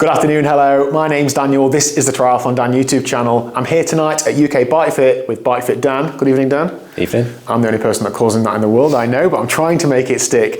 Good afternoon, hello. My name's Daniel. This is the TriathlonDan YouTube channel. I'm here tonight at UK Bike Fit with Bike Fit Dan. Good evening, Dan. Evening. I'm the only person that calls him that in the world, I know, but I'm trying to make it stick.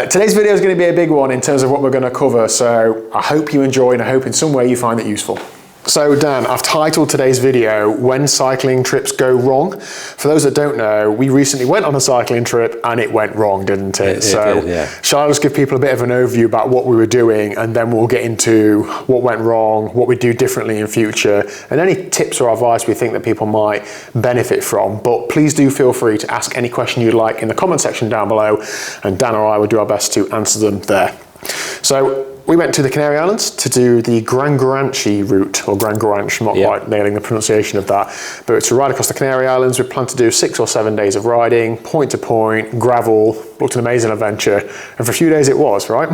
Today's video is going to be a big one in terms of what we're going to cover, so I hope you enjoy and I hope in some way you find it useful. So Dan, I've titled today's video, When Cycling Trips Go Wrong. For those that don't know, we recently went on a cycling trip and it went wrong, didn't it? It did, yeah. Shall I just give people a bit of an overview about what we were doing, and then we'll get into what went wrong, what we do differently in future, and any tips or advice we think that people might benefit from. But please do feel free to ask any question you'd like in the comment section down below, and Dan or I will do our best to answer them there. So we went to the Canary Islands to do the Gran Guanche route, or Gran Guanche, I'm not quite nailing the pronunciation of that, but it's a ride across the Canary Islands. We plan to do 6 or 7 days of riding, point to point, gravel, looked an amazing adventure, and for a few days it was, right?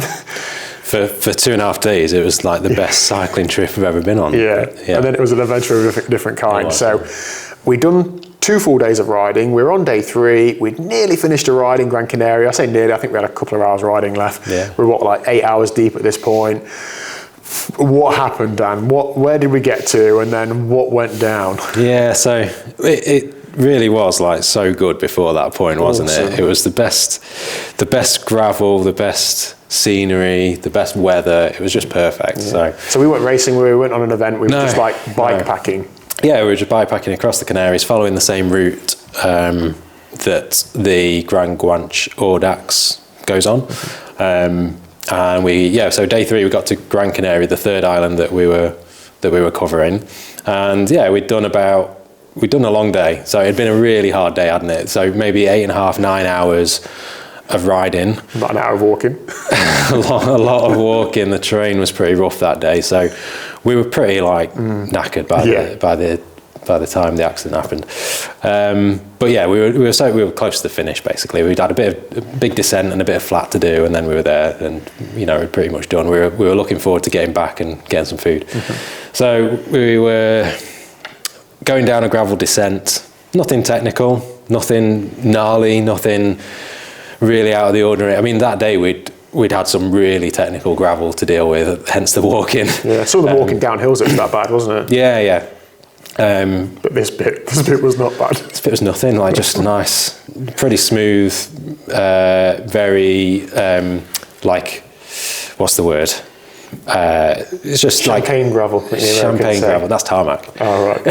For 2.5 days, it was like the best cycling trip I've ever been on. Yeah, and then it was an adventure of a different kind. So we'd done 2 full days of riding. We were on day 3. We'd nearly finished a ride in Gran Canaria. I say nearly, I think we had a couple of hours riding left. Yeah. We were like 8 hours deep at this point. What happened, Dan? Where did we get to, and then what went down? Yeah, so it really was like so good before that point, wasn't it? It was the best gravel, the best scenery, the best weather. It was just perfect. Yeah. So we weren't racing, we went on an event, we were just like bike packing. Yeah, we were just bikepacking across the Canaries, following the same route that the Gran Guanche Audax goes on. And so day 3 we got to Gran Canaria, the third island that we were covering, and we'd done a long day. So it'd been a really hard day, hadn't it? So maybe 8.5, 9 hours of riding. About an hour of walking. a lot of walking. The terrain was pretty rough that day, so we were pretty knackered by the time the accident happened. But yeah, we were close to the finish basically. We'd had a big descent and a bit of flat to do, and then we were there, and we're pretty much done. We were looking forward to getting back and getting some food. So we were going down a gravel descent. Nothing technical, nothing gnarly, nothing really out of the ordinary. I mean, that day we'd had some really technical gravel to deal with, hence the walking. Yeah, some of the walking down hills, it was that bad, wasn't it? Yeah. But this bit was not bad. This bit was nothing, just nice, pretty smooth, very, what's the word? It's just champagne gravel. Champagne gravel, that's tarmac. Oh, right.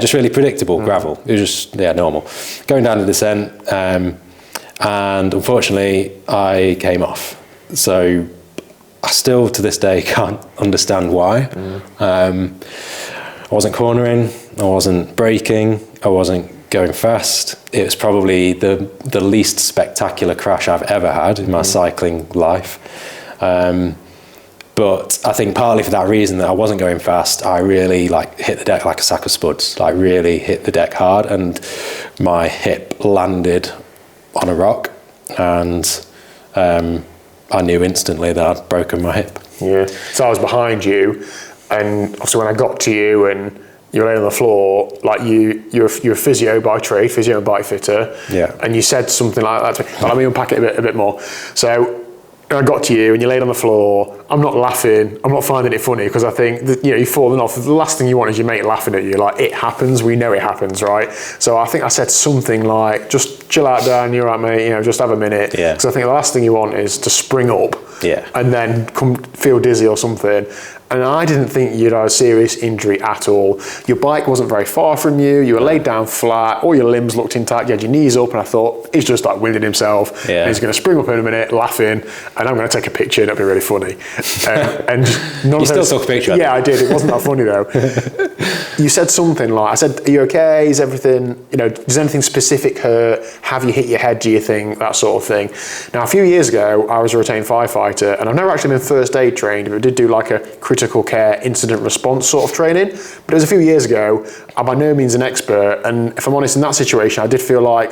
Just really predictable gravel. It was just, normal. Going down the descent, and unfortunately I came off. So I still to this day can't understand why. I wasn't cornering, I wasn't braking, I wasn't going fast. It was probably the least spectacular crash I've ever had in my cycling life. But I think partly for that reason, that I wasn't going fast, I really hit the deck like a sack of spuds, really hit the deck hard, and my hip landed on a rock, and I knew instantly that I'd broken my hip. Yeah. So I was behind you, and obviously when I got to you and you were laying on the floor, you're a physio by trade, physio and bike fitter. Yeah. And you said something like that to me. Let me unpack it a bit more. So I got to you and you laid on the floor. I'm not laughing. I'm not finding it funny, because I think that, you've fallen off. The last thing you want is your mate laughing at you. It happens. We know it happens, right? So I think I said something like, "Just chill out, Dan. You're right, mate. Just have a minute." Yeah. Because I think the last thing you want is to spring up. Yeah. And then feel dizzy or something. And I didn't think you'd had a serious injury at all. Your bike wasn't very far from you. You were laid down flat. All your limbs looked intact. You had your knees up, and I thought, he's just winding himself. Yeah. And he's going to spring up in a minute, laughing, and I'm going to take a picture, and it'll be really funny. And you still took a picture? Yeah, I did. It wasn't that funny though. You said something I said, "Are you okay? Is everything, does anything specific hurt? Have you hit your head, do you think?" That sort of thing. Now, a few years ago, I was a retained firefighter, and I've never actually been first aid trained, but I did do a critical care incident response sort of training. But it was a few years ago. I'm by no means an expert, and if I'm honest, in that situation, I did feel like,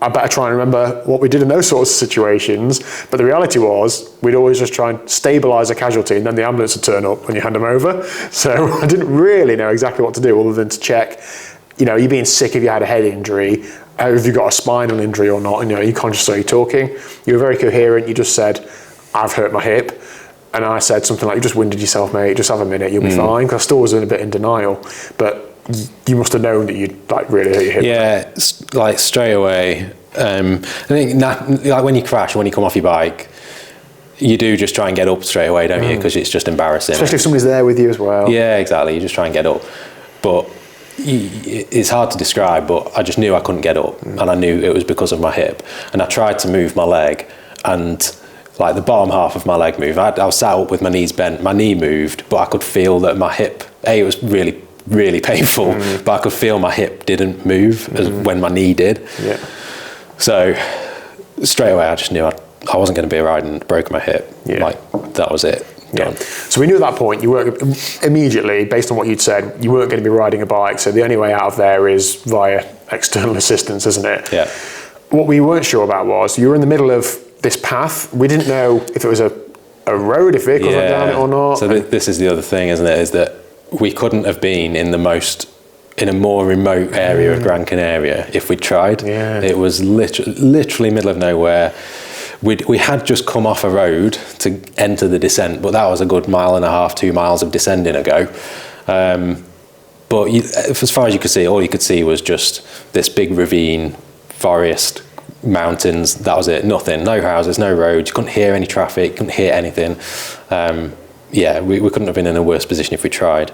I better try and remember what we did in those sorts of situations. But the reality was, we'd always just try and stabilise a casualty, and then the ambulance would turn up and you hand them over. So I didn't really know exactly what to do, other than to check, are you being sick if you had a head injury? Have you got a spinal injury or not? Are you conscious, are you talking? You were very coherent. You just said, "I've hurt my hip." and I said something like, "You just winded yourself, mate. Just have a minute, you'll be fine." Because I still was in a bit in denial, but you must have known that you'd like really hurt your hip. Yeah, like straight away. I think like when you crash, when you come off your bike, you do just try and get up straight away, don't you? Because it's just embarrassing. Especially if somebody's there with you as well. Yeah, exactly. You just try and get up. But it's hard to describe, but I just knew I couldn't get up. And I knew it was because of my hip. And I tried to move my leg, and like the bottom half of my leg moved. I was sat up with my knees bent. My knee moved, but I could feel that my hip, it was really, really painful, but I could feel my hip didn't move as when my knee did. Yeah. So straight away, I just knew I wasn't going to be riding, broke my hip. Yeah. Like that was it. Done. Yeah. So we knew at that point you weren't immediately, based on what you'd said, you weren't going to be riding a bike. So the only way out of there is via external assistance, isn't it? Yeah. What we weren't sure about was you were in the middle of this path. We didn't know if it was a road, if vehicles went down it or not. So this is the other thing, isn't it? Is that we couldn't have been in a more remote area of Gran Canaria if we'd tried. Yeah. It was literally middle of nowhere. We had just come off a road to enter the descent, but that was a good 1.5 miles, 2 miles of descending ago. But as far as you could see, all you could see was just this big ravine, forest, mountains. That was it. Nothing. No houses, no roads. You couldn't hear any traffic. Couldn't hear anything. We couldn't have been in a worse position if we tried.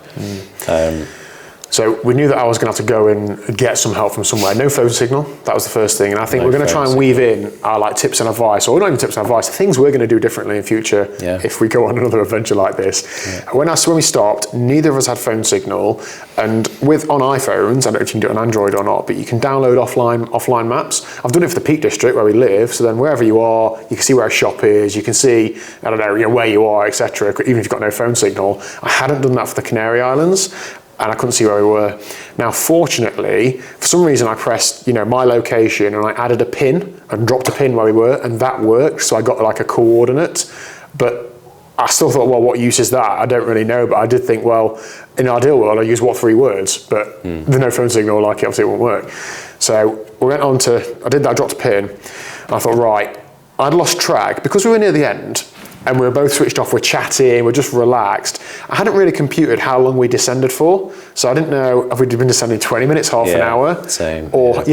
So we knew that I was going to have to go and get some help from somewhere. No phone signal. That was the first thing. And I think we're going to try and weave in our like tips and advice, or not even tips and advice, things we're going to do differently in future if we go on another adventure like this. Yeah. When we stopped, neither of us had phone signal. And on iPhones, I don't know if you can do it on Android or not, but you can download offline maps. I've done it for the Peak District where we live. So then wherever you are, you can see where a shop is. You can see, I don't know, where you are, etc. Even if you've got no phone signal. I hadn't done that for the Canary Islands, and I couldn't see where we were. Now, fortunately, for some reason, I pressed, my location, and I added a pin and dropped a pin where we were, and that worked. So I got like a coordinate. But I still thought, well, what use is that? I don't really know. But I did think, well, in an ideal world, I'd use what 3 words? But there's no phone signal, like it obviously it won't work. So we went on I did that, I dropped a pin. And I thought, right, I'd lost track because we were near the end. And we were both switched off, we're chatting, we're just relaxed. I hadn't really computed how long we descended for. So I didn't know if we'd been descending 20 minutes, half an hour. Same. Or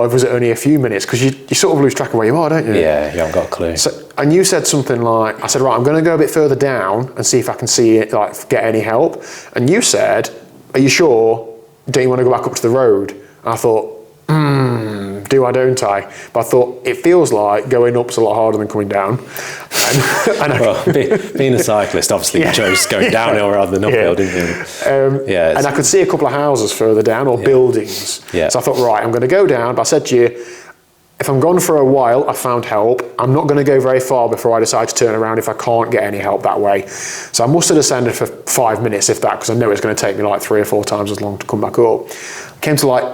was it only a few minutes? Because you sort of lose track of where you are, don't you? Yeah, you haven't got a clue. So, and you said something like, I said, right, I'm going to go a bit further down and see if I can see it, like get any help. And you said, are you sure? Don't you want to go back up to the road? And I thought, do I, don't I? But I thought, it feels like going up's a lot harder than coming down. Being a cyclist, obviously you chose going downhill rather than uphill, didn't you? And I could see a couple of houses further down, or buildings. Yeah. So I thought, right, I'm going to go down. But I said to you, if I'm gone for a while, I found help. I'm not going to go very far before I decide to turn around if I can't get any help that way. So I must have descended for 5 minutes, if that, because I know it's going to take me like 3 or 4 times as long to come back up. Came to like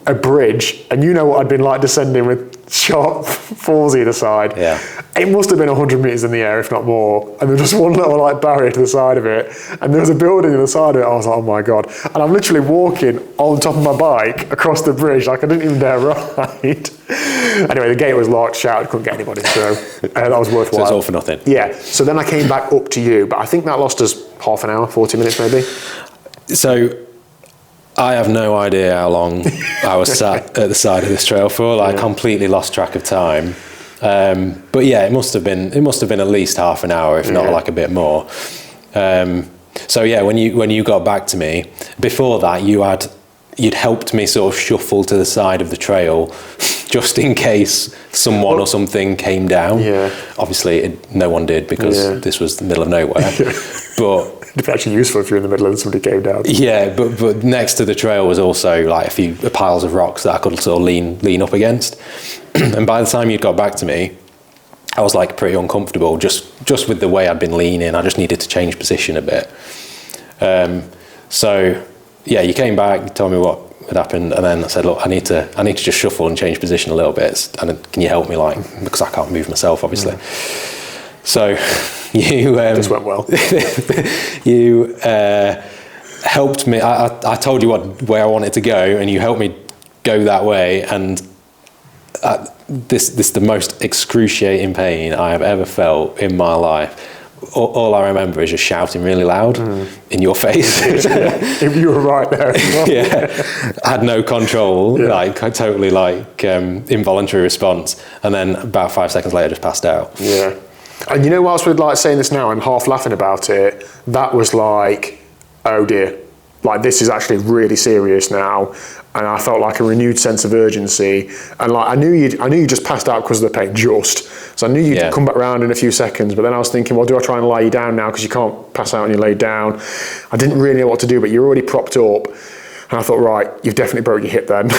a bridge, and you know what I'd been like descending with sharp falls either side. Yeah. It must have been 100 meters in the air, if not more. And there's just one little like barrier to the side of it. And there was a building on the side of it. I was like, oh my God. And I'm literally walking on top of my bike across the bridge, like I didn't even dare ride. Anyway, the gate was locked, shouted, couldn't get anybody through. That was worthwhile. So it's all for nothing. Yeah. So then I came back up to you, but I think that lost us half an hour, 40 minutes maybe. So I have no idea how long I was sat at the side of this trail for. I completely lost track of time. But yeah, it must have been at least half an hour, if not like a bit more. So yeah, when you got back to me, before that you'd helped me sort of shuffle to the side of the trail just in case someone or something came down. Yeah. Obviously no one did, because this was the middle of nowhere. But it'd be actually useful if you're in the middle and somebody came down. Yeah, but next to the trail was also like a few piles of rocks that I could sort of lean up against. And by the time you'd got back to me, I was like pretty uncomfortable just with the way I'd been leaning. I just needed to change position a bit. So yeah, you came back, you told me what had happened, and then I said, look, I need to just shuffle and change position a little bit. And can you help me, because I can't move myself, obviously. So you this went well. You helped me. I told you where I wanted to go, and you helped me go that way. And this is the most excruciating pain I have ever felt in my life. all I remember is just shouting really loud in your face. If you were right there. Yeah, I had no control, totally involuntary response, and then about 5 seconds later, just passed out. Yeah, and you know, whilst we're like saying this now and half laughing about it, that was like, oh dear, like this is actually really serious now. And I felt like a renewed sense of urgency, and like I knew you just passed out because of the pain, so I knew you'd come back round in a few seconds. But then I was thinking, well, do I try and lie you down now because you can't pass out when you lay down? I didn't really know what to do, but you're already propped up, and I thought, right, you've definitely broke your hip then,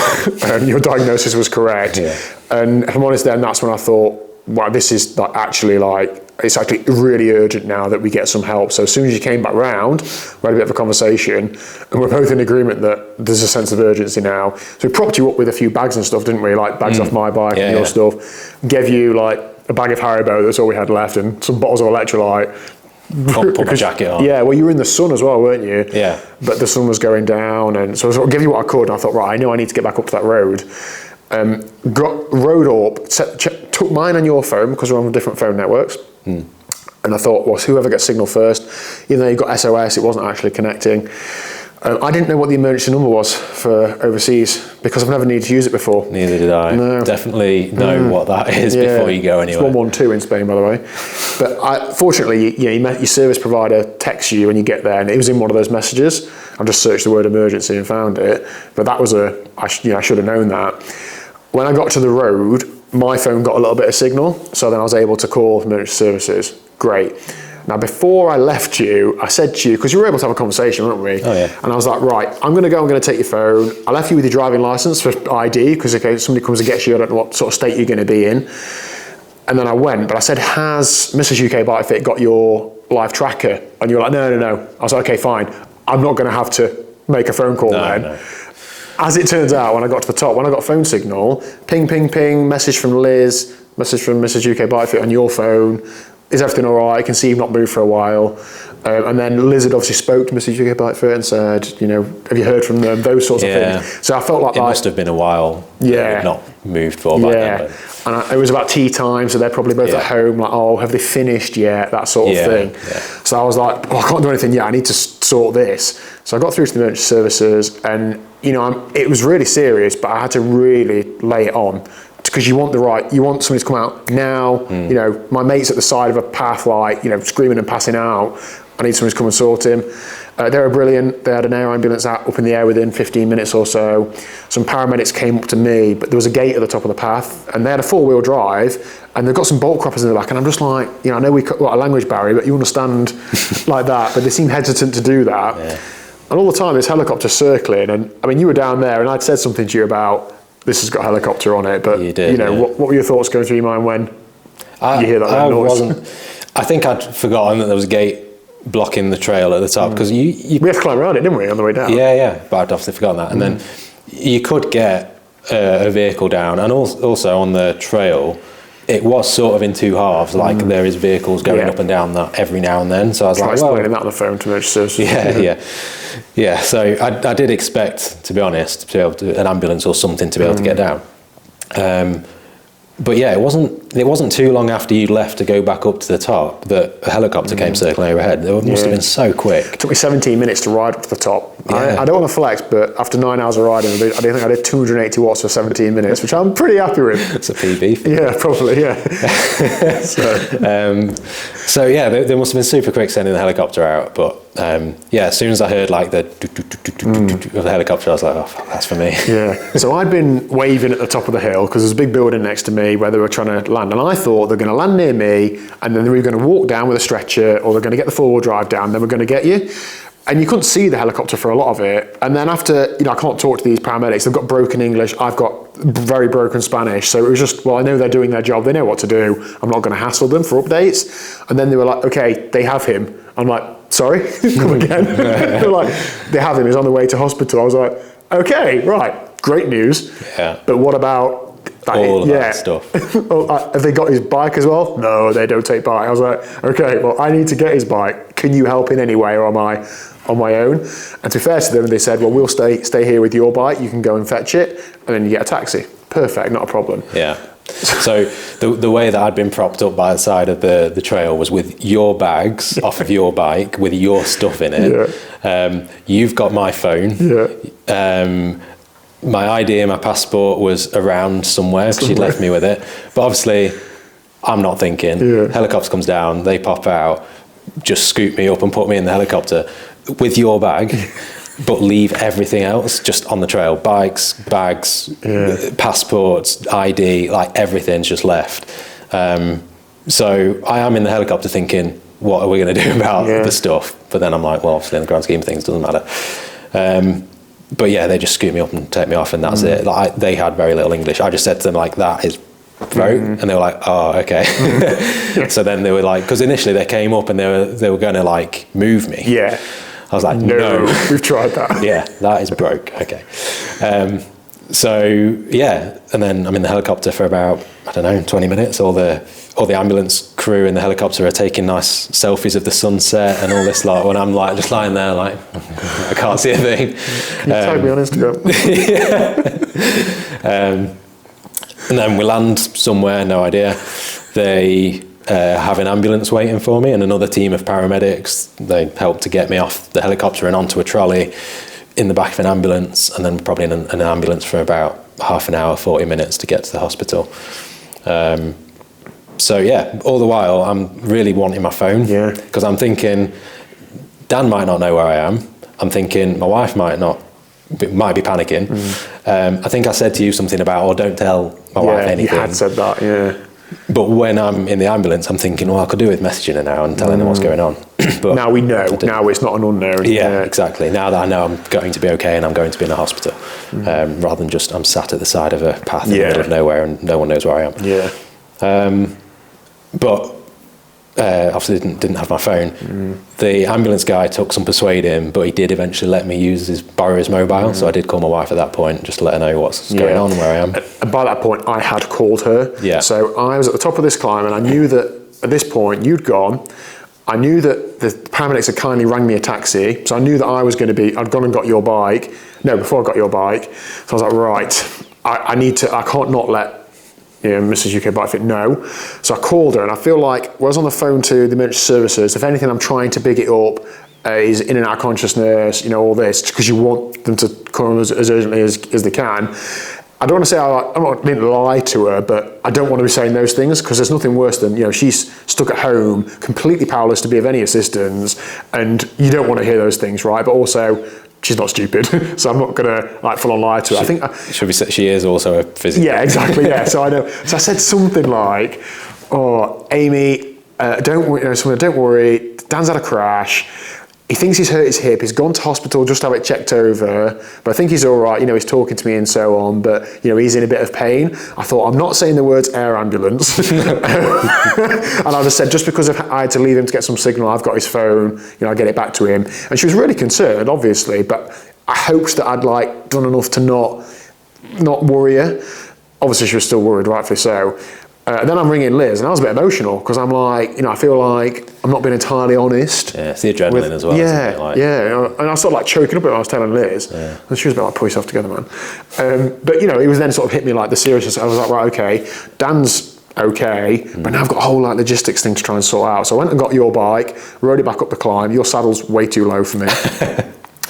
and your diagnosis was correct. Yeah. And if I'm honest, then that's when I thought, wow, this is like actually like. It's actually really urgent now that we get some help. So as soon as you came back round, we had a bit of a conversation, and we're both in agreement that there's a sense of urgency now. So we propped you up with a few bags and stuff, didn't we? Like bags off my bike and your stuff. Gave you like a bag of Haribo, that's all we had left, and some bottles of electrolyte. Put my jacket on. Yeah, well, you were in the sun as well, weren't you? Yeah. But the sun was going down, and so I sort of gave you what I could. And I thought, right, I know I need to get back up to that road. Rode up, took mine on your phone because we're on different phone networks. And I thought, well, whoever gets signal first, even though you got SOS, it wasn't actually connecting. I didn't know what the emergency number was for overseas because I've never needed to use it before. Neither did I. No. Definitely know what that is before you go anywhere. It's 112 in Spain, by the way. But fortunately, your service provider texts you when you get there, and it was in one of those messages. I just searched the word emergency and found it. But that was I should have known that. When I got to the road, my phone got a little bit of signal, so then I was able to call emergency services. Great. Now, before I left you, I said to you, because you were able to have a conversation, weren't we? Oh, yeah. And I was like, right, I'm going to take your phone. I left you with your driving license for ID, because in case somebody comes and gets you, I don't know what sort of state you're going to be in. And then I went, but I said, has Mrs. UK Bike Fit got your live tracker? And you were like, no. I was like, okay, fine. I'm not going to have to make a phone call then. No. As it turns out, when I got to the top, when I got phone signal, ping, ping, ping, message from Liz, message from Mrs. UK Bike Fit on your phone. Is everything all right? I can see you've not moved for a while. And then Liz had obviously spoke to Mrs. UK Bike Fit and said, have you heard from them? Those sorts of things. So I felt like it must have been a while. Yeah. Not moved for back then. And it was about tea time, so they're probably both at home, like, oh, have they finished yet? That sort of thing. Yeah. So I was like, I can't do anything yet. I need to sort this. So I got through to the emergency services, and it was really serious, but I had to really lay it on. Because you want somebody to come out now. My mate's at the side of a path, screaming and passing out. I need somebody to come and sort him. They were brilliant. They had an air ambulance up in the air within 15 minutes or so. Some paramedics came up to me, but there was a gate at the top of the path, and they had a 4-wheel drive, and they've got some bolt croppers in the back, and I'm just like, I know we've got a language barrier, but you understand like that, but they seem hesitant to do that. Yeah. And all the time, this helicopter circling, and I mean, you were down there, and I'd said something to you about, this has got a helicopter on it, but you did, what were your thoughts going through your mind when you hear that noise? I think I'd forgotten that there was a gate blocking the trail at the top, because we had to climb around it, didn't we, on the way down? Yeah, but I'd obviously forgotten that. And then you could get a vehicle down, and also on the trail, it was sort of in two halves, there is vehicles going up and down that every now and then. So I was explaining that on the phone to emergency services. Yeah. So I did expect, to be honest, to be able to, an ambulance or something to be able to get down. But yeah, it wasn't too long after you left to go back up to the top that a helicopter came circling overhead. It must have been so quick. It took me 17 minutes to ride up to the top. I don't want to flex, but after 9 hours of riding, I think I did 280 watts for 17 minutes, which I'm pretty happy with. It's a PB. Yeah, probably, yeah. So yeah, they must have been super quick sending the helicopter out. But as soon as I heard the of the helicopter, I was like, oh, fuck, that's for me. Yeah. So I'd been waving at the top of the hill because there's a big building next to me where they were trying to land, and I thought they're going to land near me, and then they were going to walk down with a stretcher, or they're going to get the 4-wheel drive down, then we're going to get you. And you couldn't see the helicopter for a lot of it. And then after, I can't talk to these paramedics. They've got broken English. I've got very broken Spanish. So it was just, I know they're doing their job. They know what to do. I'm not going to hassle them for updates. And then they were like, okay, they have him. I'm like, sorry, come again. They're like, they have him. He's on the way to hospital. I was like, okay, right, great news. Yeah. But what about all of that stuff? Have they got his bike as well? No, they don't take bike. I was like, okay, well, I need to get his bike. Can you help in any way, or am I on my own? And to be fair to them, they said, well, we'll stay here with your bike. You can go and fetch it, and then you get a taxi. Perfect, not a problem. Yeah. So the way that I'd been propped up by the side of the trail was with your bags off of your bike with your stuff in it. You've got my phone. My ID and my passport was around somewhere because she'd left me with it. But obviously, I'm not thinking. Helicopter comes down, they pop out, just scoop me up and put me in the helicopter with your bag. But leave everything else just on the trail. Bikes, bags, passports, ID, like everything's just left. So I am in the helicopter thinking, what are we going to do about the stuff? But then I'm like, well, obviously in the grand scheme of things, it doesn't matter. But yeah, they just scoop me up and take me off, and that's it. Like they had very little English. I just said to them like, that is broke, and they were like, oh, okay. So then they were like, because initially they came up and they were going to like move me. I was like, no. We've tried that. Yeah, that is broke. Okay. So yeah, and then I'm in the helicopter for about, I don't know, 20 minutes. All the ambulance crew in the helicopter are taking nice selfies of the sunset and all this lot, when I'm like just lying there like, I can't see a thing. You tag me on Instagram. And then we land somewhere, no idea. They have an ambulance waiting for me and another team of paramedics. They helped to get me off the helicopter and onto a trolley in the back of an ambulance, and then probably in an ambulance for about half an hour, 40 minutes to get to the hospital. So yeah, all the while I'm really wanting my phone, because I'm thinking Dan might not know where I am. I'm thinking my wife might be panicking. I think I said to you something about, don't tell my wife anything. You had said that, But when I'm in the ambulance, I'm thinking, well, I could do with messaging her now and telling her what's going on. But now we know. Now it's not an unknown. Yeah, exactly. Now that I know I'm going to be okay and I'm going to be in a hospital, rather than just I'm sat at the side of a path in the middle of nowhere and no one knows where I am. But obviously didn't have my phone. The ambulance guy took some persuading, but he did eventually let me borrow his mobile. So I did call my wife at that point just to let her know what's going on and where I am. And by that point, I had called her. So I was at the top of this climb, and I knew that at this point you'd gone. I knew that the paramedics had kindly rang me a taxi, so I knew that I'd gone and got your bike. No, before I got your bike. So I was like, right, I can't not let Mrs. UK Bike Fit know. So I called her, and I feel like when I was on the phone to the emergency services, if anything, I'm trying to big it up. Is in and out of consciousness, all this, because you want them to come as urgently as they can. I don't want to say I didn't lie to her, but I don't want to be saying those things, because there's nothing worse than, she's stuck at home, completely powerless to be of any assistance, and you don't want to hear those things, right? But also, she's not stupid, so I'm not going to full on lie to her. She is also a physician. Yeah, exactly. Yeah, so I know. So I said something like, "Oh, Amy, don't worry. Dan's had a crash. He thinks he's hurt his hip. He's gone to hospital just to have it checked over, but I think he's all right. He's talking to me and so on, but he's in a bit of pain." I thought, I'm not saying the words air ambulance, and I just said, just because I had to leave him to get some signal, I've got his phone. I get it back to him, and she was really concerned, obviously, but I hoped that I'd done enough to not worry her. Obviously, she was still worried, rightfully so. Then I'm ringing Liz, and I was a bit emotional, because I'm like, I feel like I'm not being entirely honest. Yeah, it's the adrenaline as well. And I was sort of choking up when I was telling Liz. And she was a bit like, pull yourself together, man. But it was then sort of hit me like the seriousness. I was like, right, okay, Dan's okay, but now I've got a whole logistics thing to try and sort out. So I went and got your bike, rode it back up the climb. Your saddle's way too low for me.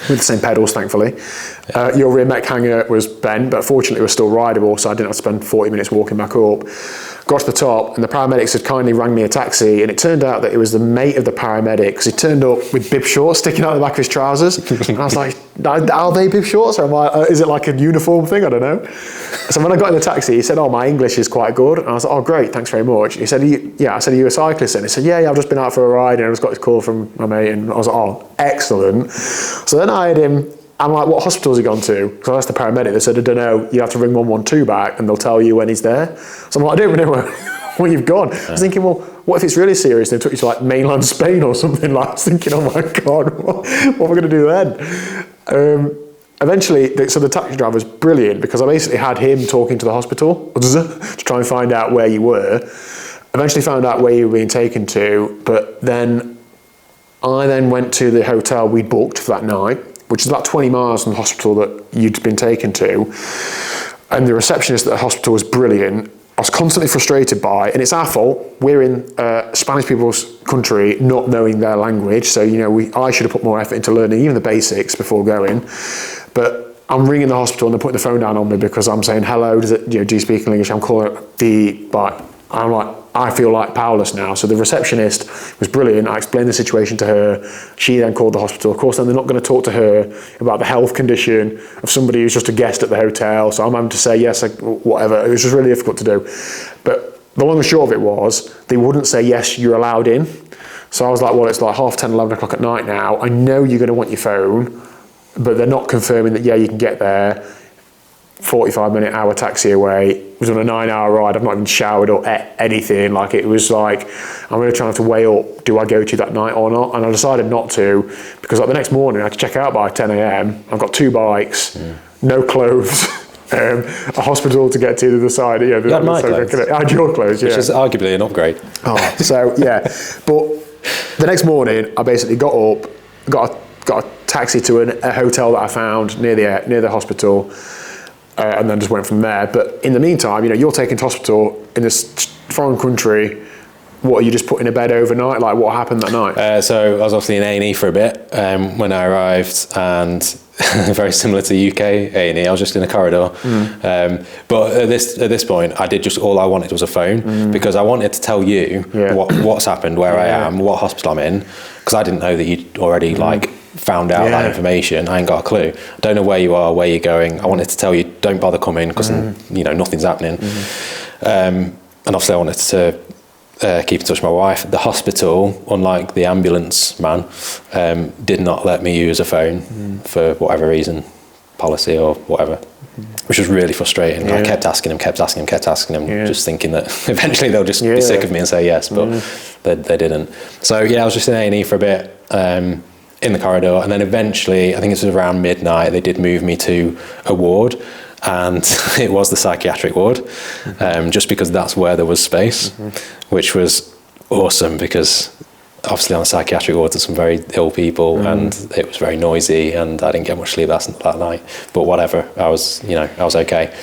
With the same pedals, thankfully. Your rear mech hanger was bent, but fortunately it was still rideable, so I didn't have to spend 40 minutes walking back up. Got to the top, and the paramedics had kindly rang me a taxi, and it turned out that it was the mate of the paramedic, because he turned up with bib shorts sticking out the back of his trousers. And I was like, are they bib shorts? Or is it like a uniform thing? I don't know. So when I got in the taxi, he said, "Oh, my English is quite good." And I was like, "Oh, great, thanks very much." He said, I said, "Are you a cyclist?" And he said, yeah, I've just been out for a ride, and I just got this call from my mate. And I was like, "Oh, excellent." So then I had him. I'm like, "What hospital has he gone to?" Because I asked the paramedic. They said, "I don't know. You have to ring 112 back, and they'll tell you when he's there." So I'm like, "I don't even know where you've gone." I was thinking, well, what if it's really serious? They took you to mainland Spain or something. I was thinking, oh my God, what am I going to do then? Eventually, so the taxi driver was brilliant, because I basically had him talking to the hospital to try and find out where you were. Eventually found out where you were being taken to, but then I went to the hotel we'd booked for that night, which is about 20 miles from the hospital that you'd been taken to. And the receptionist at the hospital was brilliant. I was constantly frustrated by, and it's our fault. We're in Spanish people's country, not knowing their language. So, I should have put more effort into learning even the basics before going. But I'm ringing the hospital and they're putting the phone down on me because I'm saying, hello, do you speak English? I'm calling it I'm like, I feel like powerless now. So the receptionist was brilliant. I explained the situation to her. She then called the hospital. Of course, then they're not going to talk to her about the health condition of somebody who's just a guest at the hotel. So I'm having to say yes, whatever. It was just really difficult to do. But the long and short of it was, they wouldn't say, yes, you're allowed in. So I was like, well, it's like 10:30, 11 o'clock at night now. I know you're going to want your phone, but they're not confirming that, yeah, you can get there. 45-minute hour taxi away. It was on a 9-hour ride. I've not even showered or anything. Like, it was like, I'm really trying to weigh up, do I go to that night or not? And I decided not to, because like the next morning I had to check out by 10 a.m. I've got 2 bikes, no clothes, a hospital to get to the other side. You had my clothes. I had your clothes, yeah. Which is arguably an upgrade. Oh, so yeah. But the next morning I basically got up, got a taxi to a hotel that I found near the hospital. And then just went from there. But in the meantime, you're taken to hospital in this foreign country. What, are you just put in a bed overnight? Like, what happened that night? So I was obviously in A&E for a bit when I arrived, and very similar to UK A&E, I was just in a corridor. But at this point, I did just, all I wanted was a phone, because I wanted to tell you what's happened, where I am, what hospital I'm in, because I didn't know that you'd already found out that information. I ain't got a clue. I don't know where you are, where you're going. I wanted to tell you, don't bother coming, because nothing's happening. And obviously I wanted to keep in touch with my wife. The hospital, unlike the ambulance man, did not let me use a phone for whatever reason, policy or whatever, which was really frustrating. I kept asking him, just thinking that eventually they'll just be sick of me and say yes, but they didn't. So I was just in A&E for a bit, in the corridor, and then eventually, I think it was around midnight, they did move me to a ward, and it was the psychiatric ward, just because that's where there was space, which was awesome, because obviously on the psychiatric ward there's some very ill people, and it was very noisy, and I didn't get much sleep that night, but whatever, I was okay.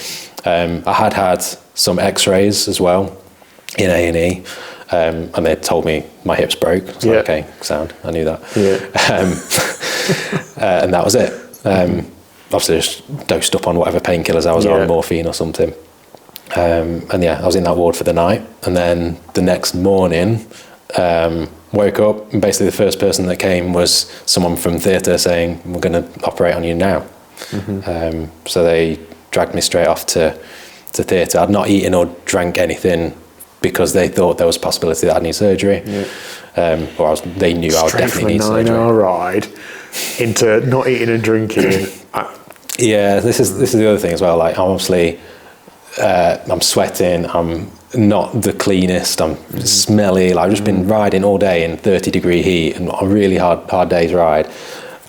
I had some x-rays as well in A&E, and they told me my hips broke. So okay, sound. I knew that. And that was it. Obviously, just dosed up on whatever painkillers I was on, morphine or something. And I was in that ward for the night. And then the next morning, woke up, and basically the first person that came was someone from theatre saying, "We're going to operate on you now." So they dragged me straight off to theatre. I'd not eaten or drank anything, because they thought there was a possibility that I'd need surgery, or they knew I would definitely need surgery. 9-hour ride into not eating and drinking. This is the other thing as well. Like, obviously, I'm sweating. I'm not the cleanest. I'm smelly. Like, I've just been riding all day in 30-degree heat and a really hard day's ride.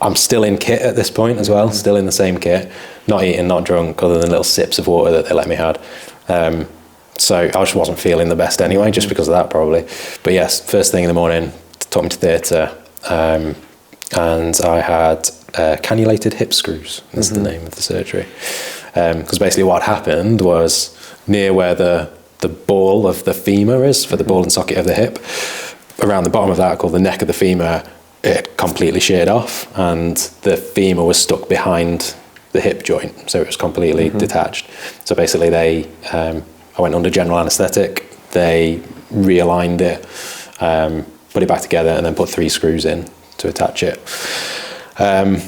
I'm still in kit at this point as well. Still in the same kit. Not eating, not drunk, other than little sips of water that they let me have. So I just wasn't feeling the best anyway, just because of that probably. But yes, first thing in the morning, took me to theatre, and I had cannulated hip screws. That's the name of the surgery. Because basically what happened was, near where the ball of the femur is, for the ball and socket of the hip, around the bottom of that, called the neck of the femur, it completely sheared off, and the femur was stuck behind the hip joint, so it was completely detached. So basically I went under general anaesthetic, they realigned it, put it back together, and then put 3 screws in to attach it. And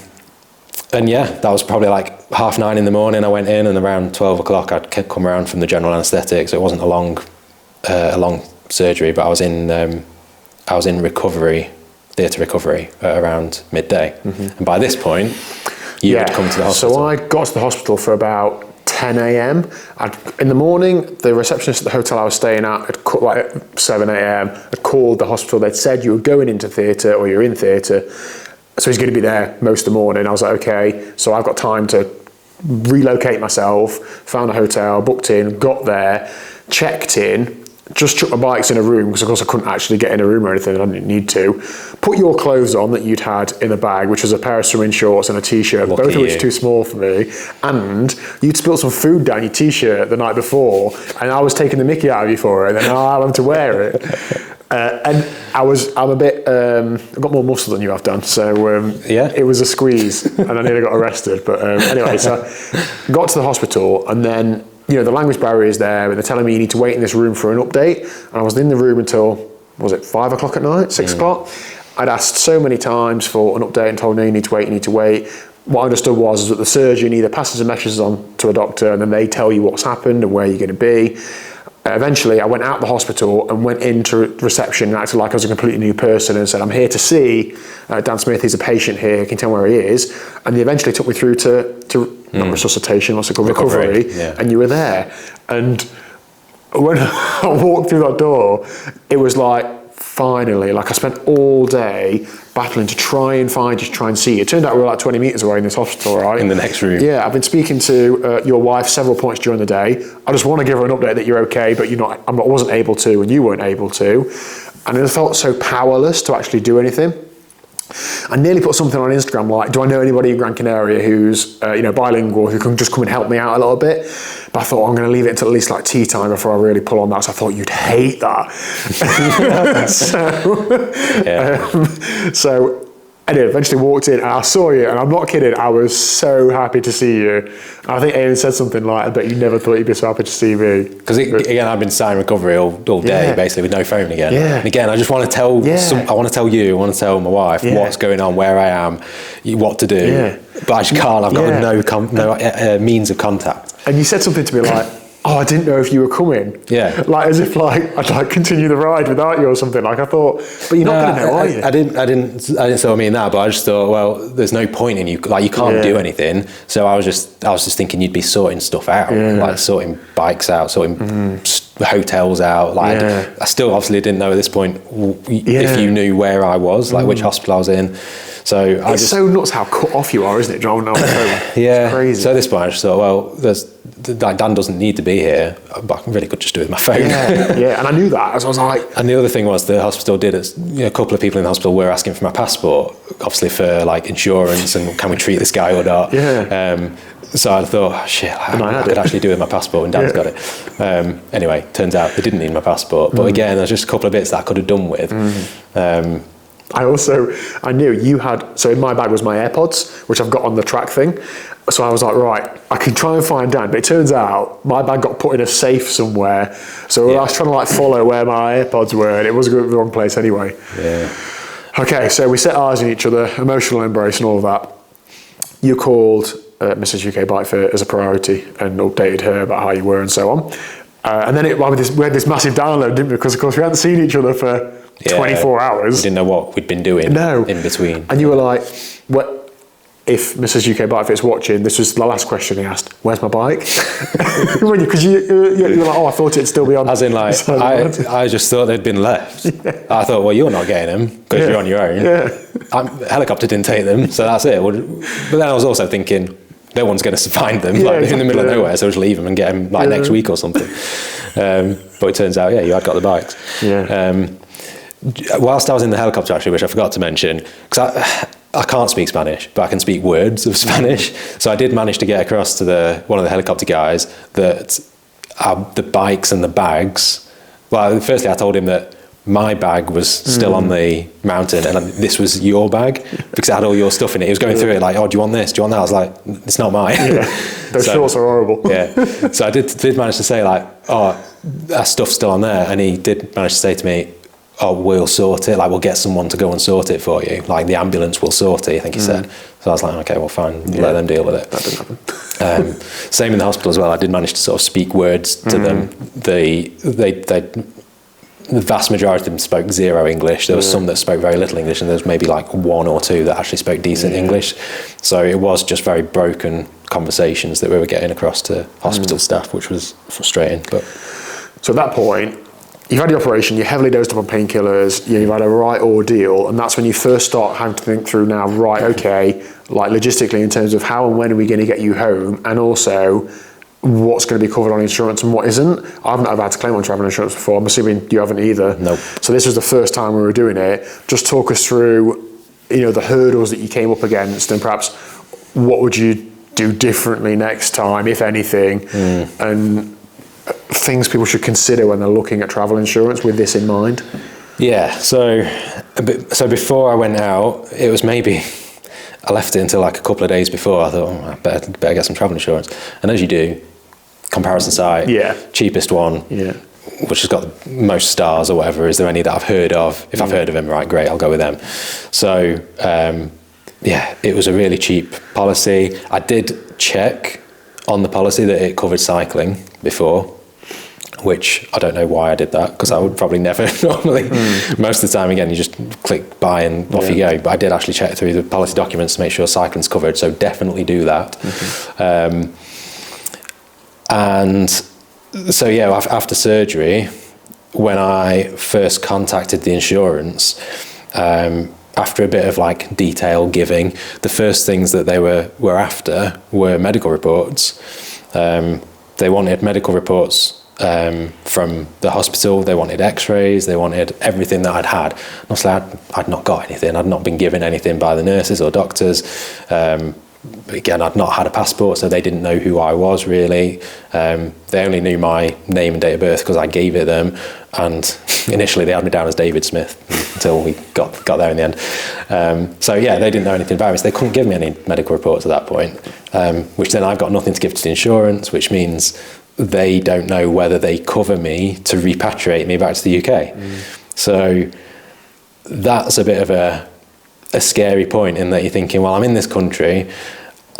that was probably like 9:30 in the morning. I went in, and around 12 o'clock I'd come around from the general anaesthetic, so it wasn't a long surgery, but I was in recovery, theatre recovery, at around midday. And by this point, you had come to the hospital. So I got to the hospital for about 10 a.m. In the morning, the receptionist at the hotel I was staying at, at 7 a.m, had called the hospital. They'd said you were going into theatre, or you're in theatre, so he's going to be there most of the morning. I was like, okay, so I've got time to relocate myself, found a hotel, booked in, got there, checked in, just chuck my bikes in a room, because of course I couldn't actually get in a room or anything, I didn't need to. Put your clothes on that you'd had in the bag, which was a pair of swimming shorts and a t-shirt, both of which are too small for me. And you'd spilled some food down your t-shirt the night before, and I was taking the mickey out of you for it, and then I'll have to wear it. And I'm a bit, I've got more muscle than you have done, so it was a squeeze, and I nearly got arrested. But anyway, so got to the hospital, and then, the language barrier is there, and they're telling me you need to wait in this room for an update. And I was in the room until, was it 5 o'clock at night, 6 o'clock? I'd asked so many times for an update and told, no, you need to wait. What I understood was that the surgeon either passes the messages on to a doctor, and then they tell you what's happened and where you're going to be. Eventually, I went out the hospital and went into reception and acted like I was a completely new person and said, I'm here to see Dan Smith, he's a patient here, can you tell me where he is? And they eventually took me through to not resuscitation, what's it called, recovery, and you were there. And when I walked through that door, it was like, finally, like I spent all day battling to try and see you. It turned out we were like 20 metres away in this hospital, right? In the next room. Yeah, I've been speaking to your wife several points during the day. I just want to give her an update that you're okay, but I wasn't able to, and you weren't able to. And I felt so powerless to actually do anything. I nearly put something on Instagram like, do I know anybody in Gran Canaria who's bilingual who can just come and help me out a little bit? But I thought, I'm going to leave it until at least like tea time before I really pull on that. So I thought you'd hate that. So anyway, eventually walked in and I saw you, and I'm not kidding, I was so happy to see you. And I think Aidan said something like, I bet you never thought you'd be so happy to see me. Because again, I've been sat in recovery all day, basically, with no phone again. Yeah. And again, I just want to tell I want to tell you, I want to tell my wife what's going on, where I am, what to do. Yeah. But I just can't, I've got no means of contact. And you said something to me like, I didn't know if you were coming. Yeah. Like, as if like, I'd like continue the ride without you or something. Like I thought, but you're not going to know, are you? I didn't sort of mean that, but I just thought, well, there's no point in you, like you can't do anything. So I was just thinking you'd be sorting stuff out, like sorting bikes out, sorting hotels out. Like I still obviously didn't know at this point if you knew where I was, like which hospital I was in. So it's so nuts how cut off you are, isn't it, driving down the phone? It's crazy. So at this point I just thought, well, Dan doesn't need to be here, but I really could just do it with my phone. And I knew that, as I was like... And the other thing was the hospital did it, a couple of people in the hospital were asking for my passport, obviously for like insurance and can we treat this guy or not. So I thought, shit, I could actually do it with my passport, and Dan's got it. Anyway, turns out they didn't need my passport, but again, there's just a couple of bits that I could have done with. I knew you had, so in my bag was my AirPods, which I've got on the track thing. So I was like, right, I can try and find Dan, but it turns out my bag got put in a safe somewhere. So I was trying to like follow where my AirPods were, and it was going the wrong place anyway. Okay, so we set eyes on each other, emotional embrace and all of that. You called Mrs. UK Bike Fit as a priority and updated her about how you were and so on. And then we had this massive download, didn't we? Because of course we hadn't seen each other for 24 hours. We didn't know what we'd been doing in between. And you were like, what? If Mrs. UK Bike Fit's watching, this was the last question he asked, where's my bike? Because you're like, I thought it'd still be on. As in like, I just thought they'd been left. I thought, well, you're not getting them because you're on your own. Helicopter didn't take them, so that's it. But then I was also thinking, no one's going to find them in the middle of nowhere, so just leave them and get them like next week or something. But it turns out, you had got the bikes. Whilst I was in the helicopter, actually, which I forgot to mention, because I can't speak Spanish, but I can speak words of Spanish. So I did manage to get across to one of the helicopter guys that the bikes and the bags. Well, firstly, I told him that my bag was still on the mountain and this was your bag because it had all your stuff in it. He was going through it like, oh, do you want this? Do you want that? I was like, it's not mine. Those shorts are horrible. So I did manage to say like, oh, that stuff's still on there. And he did manage to say to me, oh, we'll sort it. Like, we'll get someone to go and sort it for you. Like, the ambulance will sort it, I think he said. So I was like, okay, well, fine. Let them deal with it. That didn't happen. Same in the hospital as well. I did manage to sort of speak words to them. The vast majority of them spoke zero English. There was some that spoke very little English, and there was maybe like one or two that actually spoke decent English. So it was just very broken conversations that we were getting across to hospital staff, which was frustrating. But so at that point, you've had the operation, you're heavily dosed up on painkillers, you've had a right ordeal, and that's when you first start having to think through now, right, okay, like logistically in terms of how and when are we going to get you home, and also what's going to be covered on insurance and what isn't. I've not ever had to claim on travel insurance before. I'm assuming you haven't either. Nope. So this was the first time we were doing it. Just talk us through, the hurdles that you came up against, and perhaps what would you do differently next time, if anything, and things people should consider when they're looking at travel insurance with this in mind. Yeah. So before I went out, it was maybe, I left it until like a couple of days before. I thought, I better get some travel insurance. And as you do, comparison site, cheapest one, which has got most stars or whatever. Is there any that I've heard of? If I've heard of them, right, great, I'll go with them. So, it was a really cheap policy. I did check on the policy that it covered cycling before, which I don't know why I did that, because I would probably never normally. Most of the time, again, you just click buy and off you go. But I did actually check through the policy documents to make sure cycling's covered, so definitely do that. And so, after surgery, when I first contacted the insurance, after a bit of like detail giving, the first things that they were after were medical reports. They wanted medical reports from the hospital. They wanted x-rays, they wanted everything that I'd had. And obviously I'd not got anything. I'd not been given anything by the nurses or doctors. Again, I'd not had a passport, so they didn't know who I was really. They only knew my name and date of birth because I gave it them, and initially they had me down as David Smith until we got there in the end. They didn't know anything about me, so they couldn't give me any medical reports at that point, which then I've got nothing to give to the insurance, which means they don't know whether they cover me to repatriate me back to the UK. So that's a bit of a scary point, in that you're thinking, well, I'm in this country,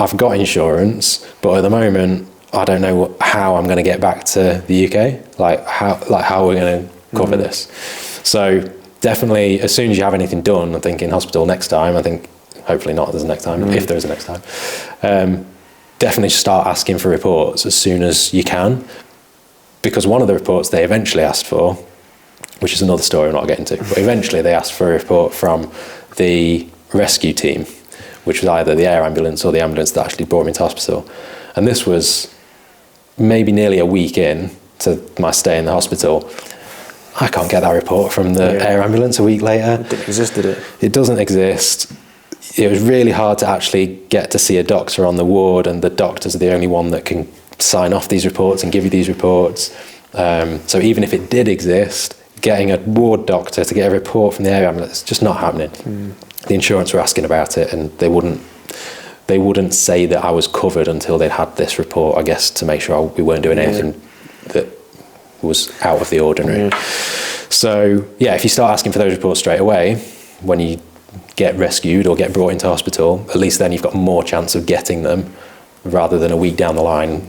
I've got insurance, but at the moment I don't know how I'm going to get back to the UK. Like how we're going to cover this. So definitely, as soon as you have anything done, I'm thinking hospital next time. I think hopefully not there's a next time, if there is a next time. Definitely start asking for reports as soon as you can, because one of the reports they eventually asked for, which is another story I'm not getting to, but eventually they asked for a report from the rescue team, which was either the air ambulance or the ambulance that actually brought me to hospital. And this was maybe nearly a week in to my stay in the hospital. I can't get that report from the air ambulance a week later. It didn't exist, did it? It doesn't exist. It was really hard to actually get to see a doctor on the ward, and the doctors are the only one that can sign off these reports and give you these reports. So even if it did exist, getting a ward doctor to get a report from the air ambulance, just not happening. The insurance were asking about it, and they wouldn't say that I was covered until they'd had this report, I guess, to make sure we weren't doing anything that was out of the ordinary. So if you start asking for those reports straight away when you get rescued or get brought into hospital, at least then you've got more chance of getting them, rather than a week down the line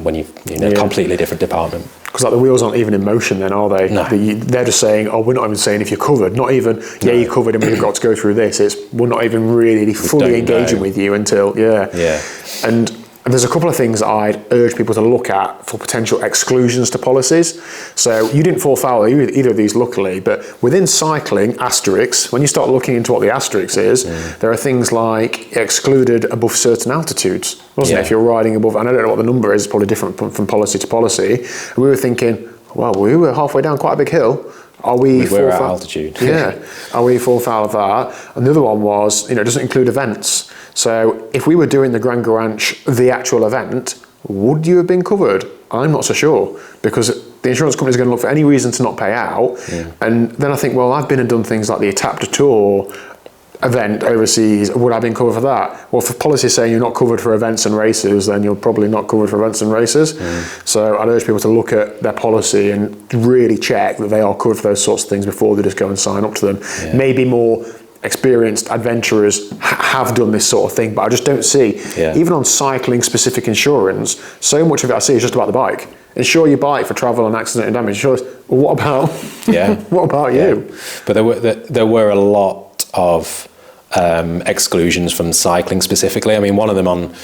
when you're in a completely different department. Because the wheels aren't even in motion then, are they? No. They're just saying, we're not even saying if you're covered. Not even, you're covered and we've got to go through this. We're not even really fully engaging with you until, And there's a couple of things I'd urge people to look at for potential exclusions to policies. So you didn't fall foul of either of these, luckily, but within cycling, asterisks, when you start looking into what the asterisk is, there are things like excluded above certain altitudes, wasn't it? If you're riding above, and I don't know what the number is, it's probably different from policy to policy. And we were thinking, well, we were halfway down quite a big hill. Are we were at altitude. Are we fall foul of that? And the other one was, it doesn't include events. So if we were doing the Grand Ranch, the actual event, would you have been covered? I'm not so sure, because the insurance company is going to look for any reason to not pay out. And then I think, well, I've been and done things like the Adapter Tour event overseas. Would I have been covered for that? Well, if policy is saying you're not covered for events and races, then you're probably not covered for events and races. So I'd urge people to look at their policy and really check that they are covered for those sorts of things before they just go and sign up to them. Maybe more experienced adventurers have done this sort of thing, but I just don't see, even on cycling specific insurance, so much of it I see is just about the bike. Insure your bike for travel and accident and damage. Well, what about what about you? But there were a lot of exclusions from cycling specifically. I mean, one of them on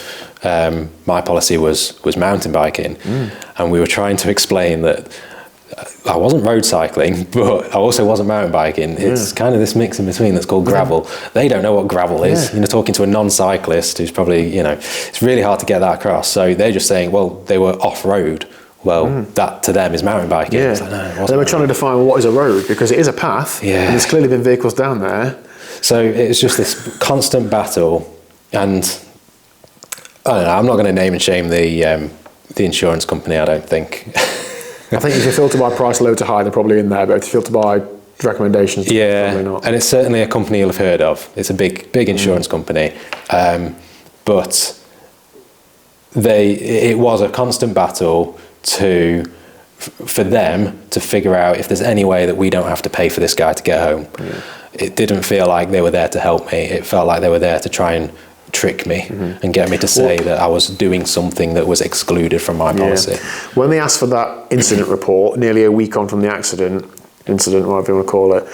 my policy was mountain biking, and we were trying to explain that I wasn't road cycling, but I also wasn't mountain biking. It's kind of this mix in between that's called gravel. They don't know what gravel is. You know, talking to a non-cyclist who's probably, you know, it's really hard to get that across. So they're just saying, well, they were off-road. Well, that to them is mountain biking. Yeah. It's like, no, they were trying to define what is a road, because it is a path, and there's clearly been vehicles down there. So it's just this constant battle, and I don't know, I'm not going to name and shame the insurance company, I don't think. I think if you filter by price low to high, they're probably in there, but if you filter by recommendations, probably not. And it's certainly a company you'll have heard of. It's a big insurance company, but it was a constant battle for them to figure out if there's any way that we don't have to pay for this guy to get home. It didn't feel like they were there to help me. It felt like they were there to try and trick me and get me to say that I was doing something that was excluded from my policy. When they asked for that incident report, nearly a week on from the incident, whatever you want to call it,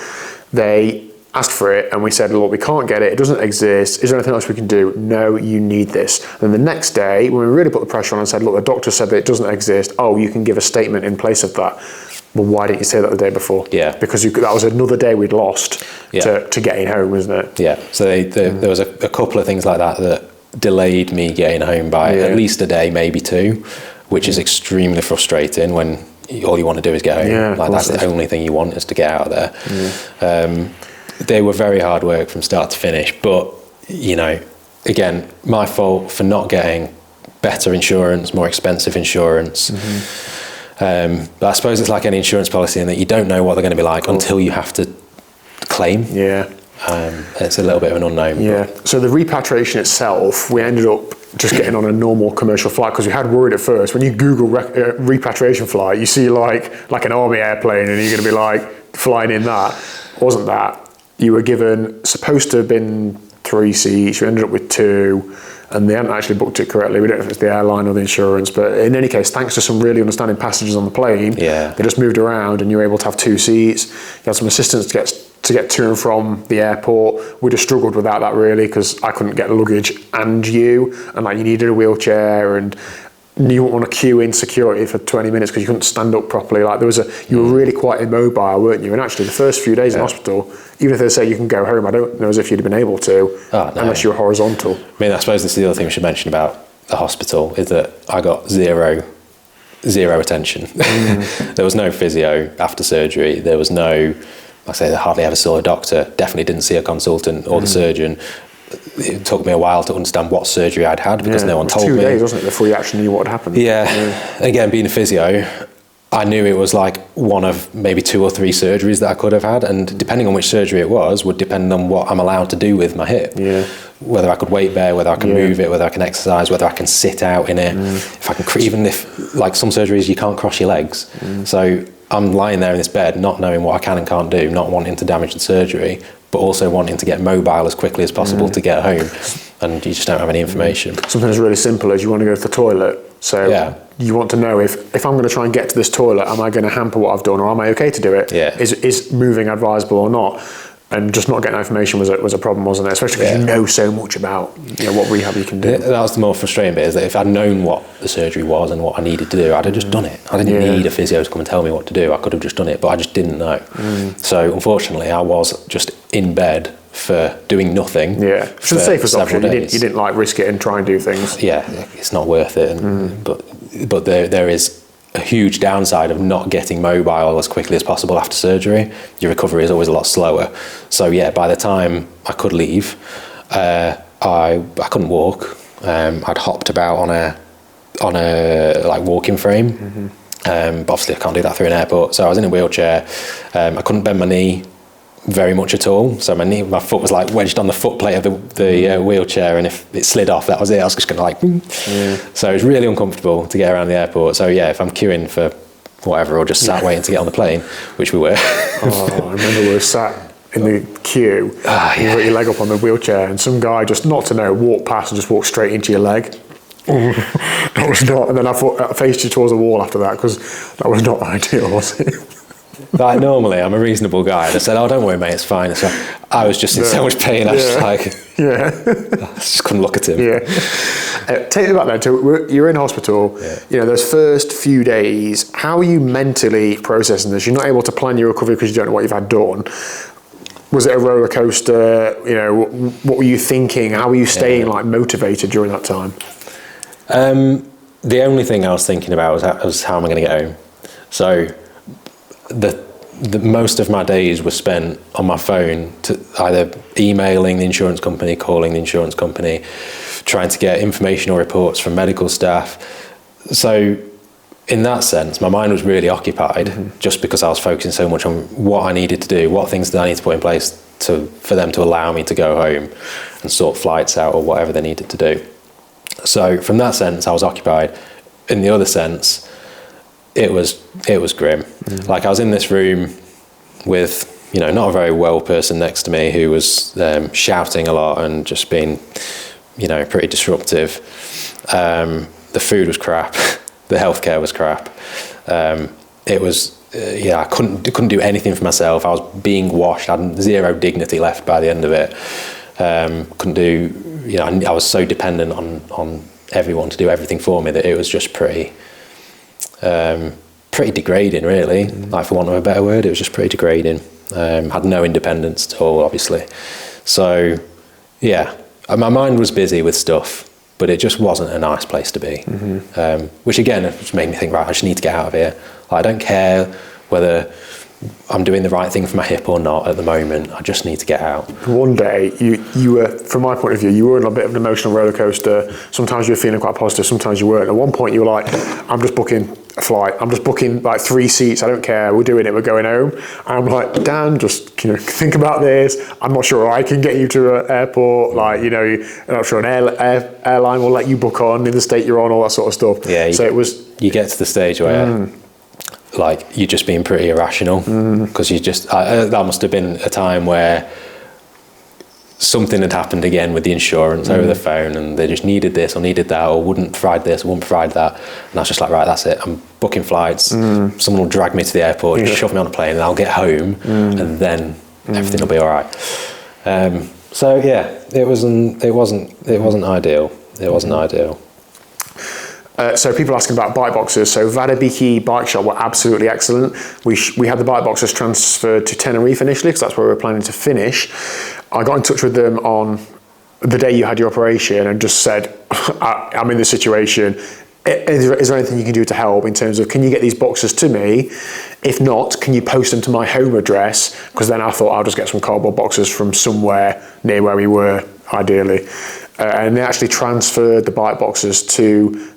they asked for it, and we said, look, we can't get it, it doesn't exist, is there anything else we can do? No, you need this. And the next day, when we really put the pressure on and said, look, the doctor said that it doesn't exist, oh, you can give a statement in place of that. Well, why didn't you say that the day before? Yeah. Because that was another day we'd lost to getting home, wasn't it? Yeah, so there was a couple of things like that delayed me getting home by at least a day, maybe two, which is extremely frustrating when all you want to do is get home. Yeah, like that's the only thing you want is to get out of there. They were very hard work from start to finish, but, you know, again, my fault for not getting better insurance, more expensive insurance. But I suppose it's like any insurance policy in that you don't know what they're going to be like until you have to claim. Yeah. It's a little bit of an unknown. Yeah. So the repatriation itself, we ended up just getting on a normal commercial flight, because we had worried at first. When you Google repatriation flight, you see like an army airplane, and you're going to be like flying in that. It wasn't that. You were supposed to have been 3 seats, you ended up with 2, and they hadn't actually booked it correctly. We don't know if it's the airline or the insurance, but in any case, thanks to some really understanding passengers on the plane, they just moved around and you were able to have 2 seats. You had some assistance to get to and from the airport. We'd have struggled without that, really, because I couldn't get luggage and you needed a wheelchair, and you wouldn't want to queue in security for 20 minutes because you couldn't stand up properly. Like you were really quite immobile, weren't you? And actually the first few days in hospital, even if they say you can go home, I don't know as if you'd have been able to, unless you were horizontal. I mean, I suppose this is the other thing we should mention about the hospital, is that I got zero attention. There was no physio after surgery. There was no, I say, I hardly ever saw a doctor, definitely didn't see a consultant or the surgeon. It took me a while to understand what surgery I'd had, because no one told me. 2 days, wasn't it, before you actually knew what had happened? Yeah. Again, being a physio, I knew it was like one of maybe 2 or 3 surgeries that I could have had, and depending on which surgery it was would depend on what I'm allowed to do with my hip. Yeah. Whether I could weight bear, whether I can move it, whether I can exercise, whether I can sit out in it. If I can, even if, like some surgeries, you can't cross your legs. So I'm lying there in this bed, not knowing what I can and can't do, not wanting to damage the surgery, but also wanting to get mobile as quickly as possible to get home, and you just don't have any information. Something as really simple as you want to go to the toilet, so you want to know if I'm going to try and get to this toilet, am I going to hamper what I've done, or am I okay to do it? Is moving advisable or not? And just not getting that information was a problem, wasn't it? Especially because you know so much about what rehab you can do. That was the more frustrating bit, is that if I'd known what the surgery was and what I needed to do, I'd have just done it. I didn't need a physio to come and tell me what to do. I could have just done it, but I just didn't know. So unfortunately, I was just in bed for doing nothing. Yeah, which is the safest option. You didn't like risk it and try and do things. Yeah, it's not worth it. But there is a huge downside of not getting mobile as quickly as possible after surgery. Your recovery is always a lot slower. So by the time I could leave, I couldn't walk. I'd hopped about on a like walking frame. But obviously I can't do that through an airport. So I was in a wheelchair. I couldn't bend my knee very much at all. So my foot was like wedged on the foot plate of the wheelchair, and if it slid off, that was it. I was just going to So it was really uncomfortable to get around the airport. So if I'm queuing for whatever, or just sat waiting to get on the plane, which we were. I remember we were sat in the queue, you got your leg up on the wheelchair, and some guy, just not to know, walked past and just walked straight into your leg. That was not, and then I faced you towards the wall after that, because that was not ideal, was it? Like, normally I'm a reasonable guy, and I said, "Oh, don't worry, mate, it's fine." So I was just in so much pain. I was just like, I just couldn't look at him. Take me back then to you're in hospital. You know, those first few days, how are you mentally processing this? You're not able to plan your recovery because you don't know what you've had done. Was it a roller coaster? You know, what were you thinking? How were you staying like motivated during that time? The only thing I was thinking about was how am I going to get home? So the most of my days were spent on my phone, to either emailing the insurance company, calling the insurance company, trying to get information or reports from medical staff. So in that sense, my mind was really occupied just because I was focusing so much on what I needed to do, what things did I need to put in place for them to allow me to go home and sort flights out or whatever they needed to do. So from that sense, I was occupied. In the other sense, it was grim. Like I was in this room with, you know, not a very well person next to me who was shouting a lot and just being, you know, pretty disruptive. The food was crap. The healthcare was crap. It was, I couldn't do anything for myself. I was being washed. I had zero dignity left by the end of it. Couldn't do, you know, I was so dependent on everyone to do everything for me that it was just pretty degrading, really. Like, for want of a better word, it was just pretty degrading. Had no independence at all, obviously. So, yeah, my mind was busy with stuff, but it just wasn't a nice place to be. Which again, just made me think, right, I just need to get out of here. Like, I don't care whether I'm doing the right thing for my hip or not at the moment. I just need to get out. One day, you were, from my point of view, you were on a bit of an emotional roller coaster. Sometimes you were feeling quite positive, sometimes you weren't. At one point, you were like, I'm just booking a flight. I'm just booking like 3 seats. I don't care. We're doing it. We're going home. And I'm like, Dan, just, you know, think about this. I'm not sure I can get you to an airport. Like, you know, I'm not sure an airline will let you book on in the state you're on, all that sort of stuff. Yeah. So it was. You get to the stage where. Like, you're just being pretty irrational because you just, that must have been a time where something had happened again with the insurance over the phone, and they just needed this or needed that, or wouldn't provide this or wouldn't provide that. And I was just like, right, that's it. I'm booking flights. Someone will drag me to the airport, just shove me on a plane, and I'll get home, and then everything will be all right. So yeah, it wasn't ideal. It wasn't ideal. So people asking about bike boxes. So Vadabiki Bike Shop were absolutely excellent. We had the bike boxes transferred to Tenerife initially because that's where we were planning to finish. I got in touch with them on the day you had your operation and just said, I'm in this situation. Is there anything you can do to help in terms of, can you get these boxes to me? If not, can you post them to my home address? Because then I thought I'll just get some cardboard boxes from somewhere near where we were, ideally. And they actually transferred the bike boxes to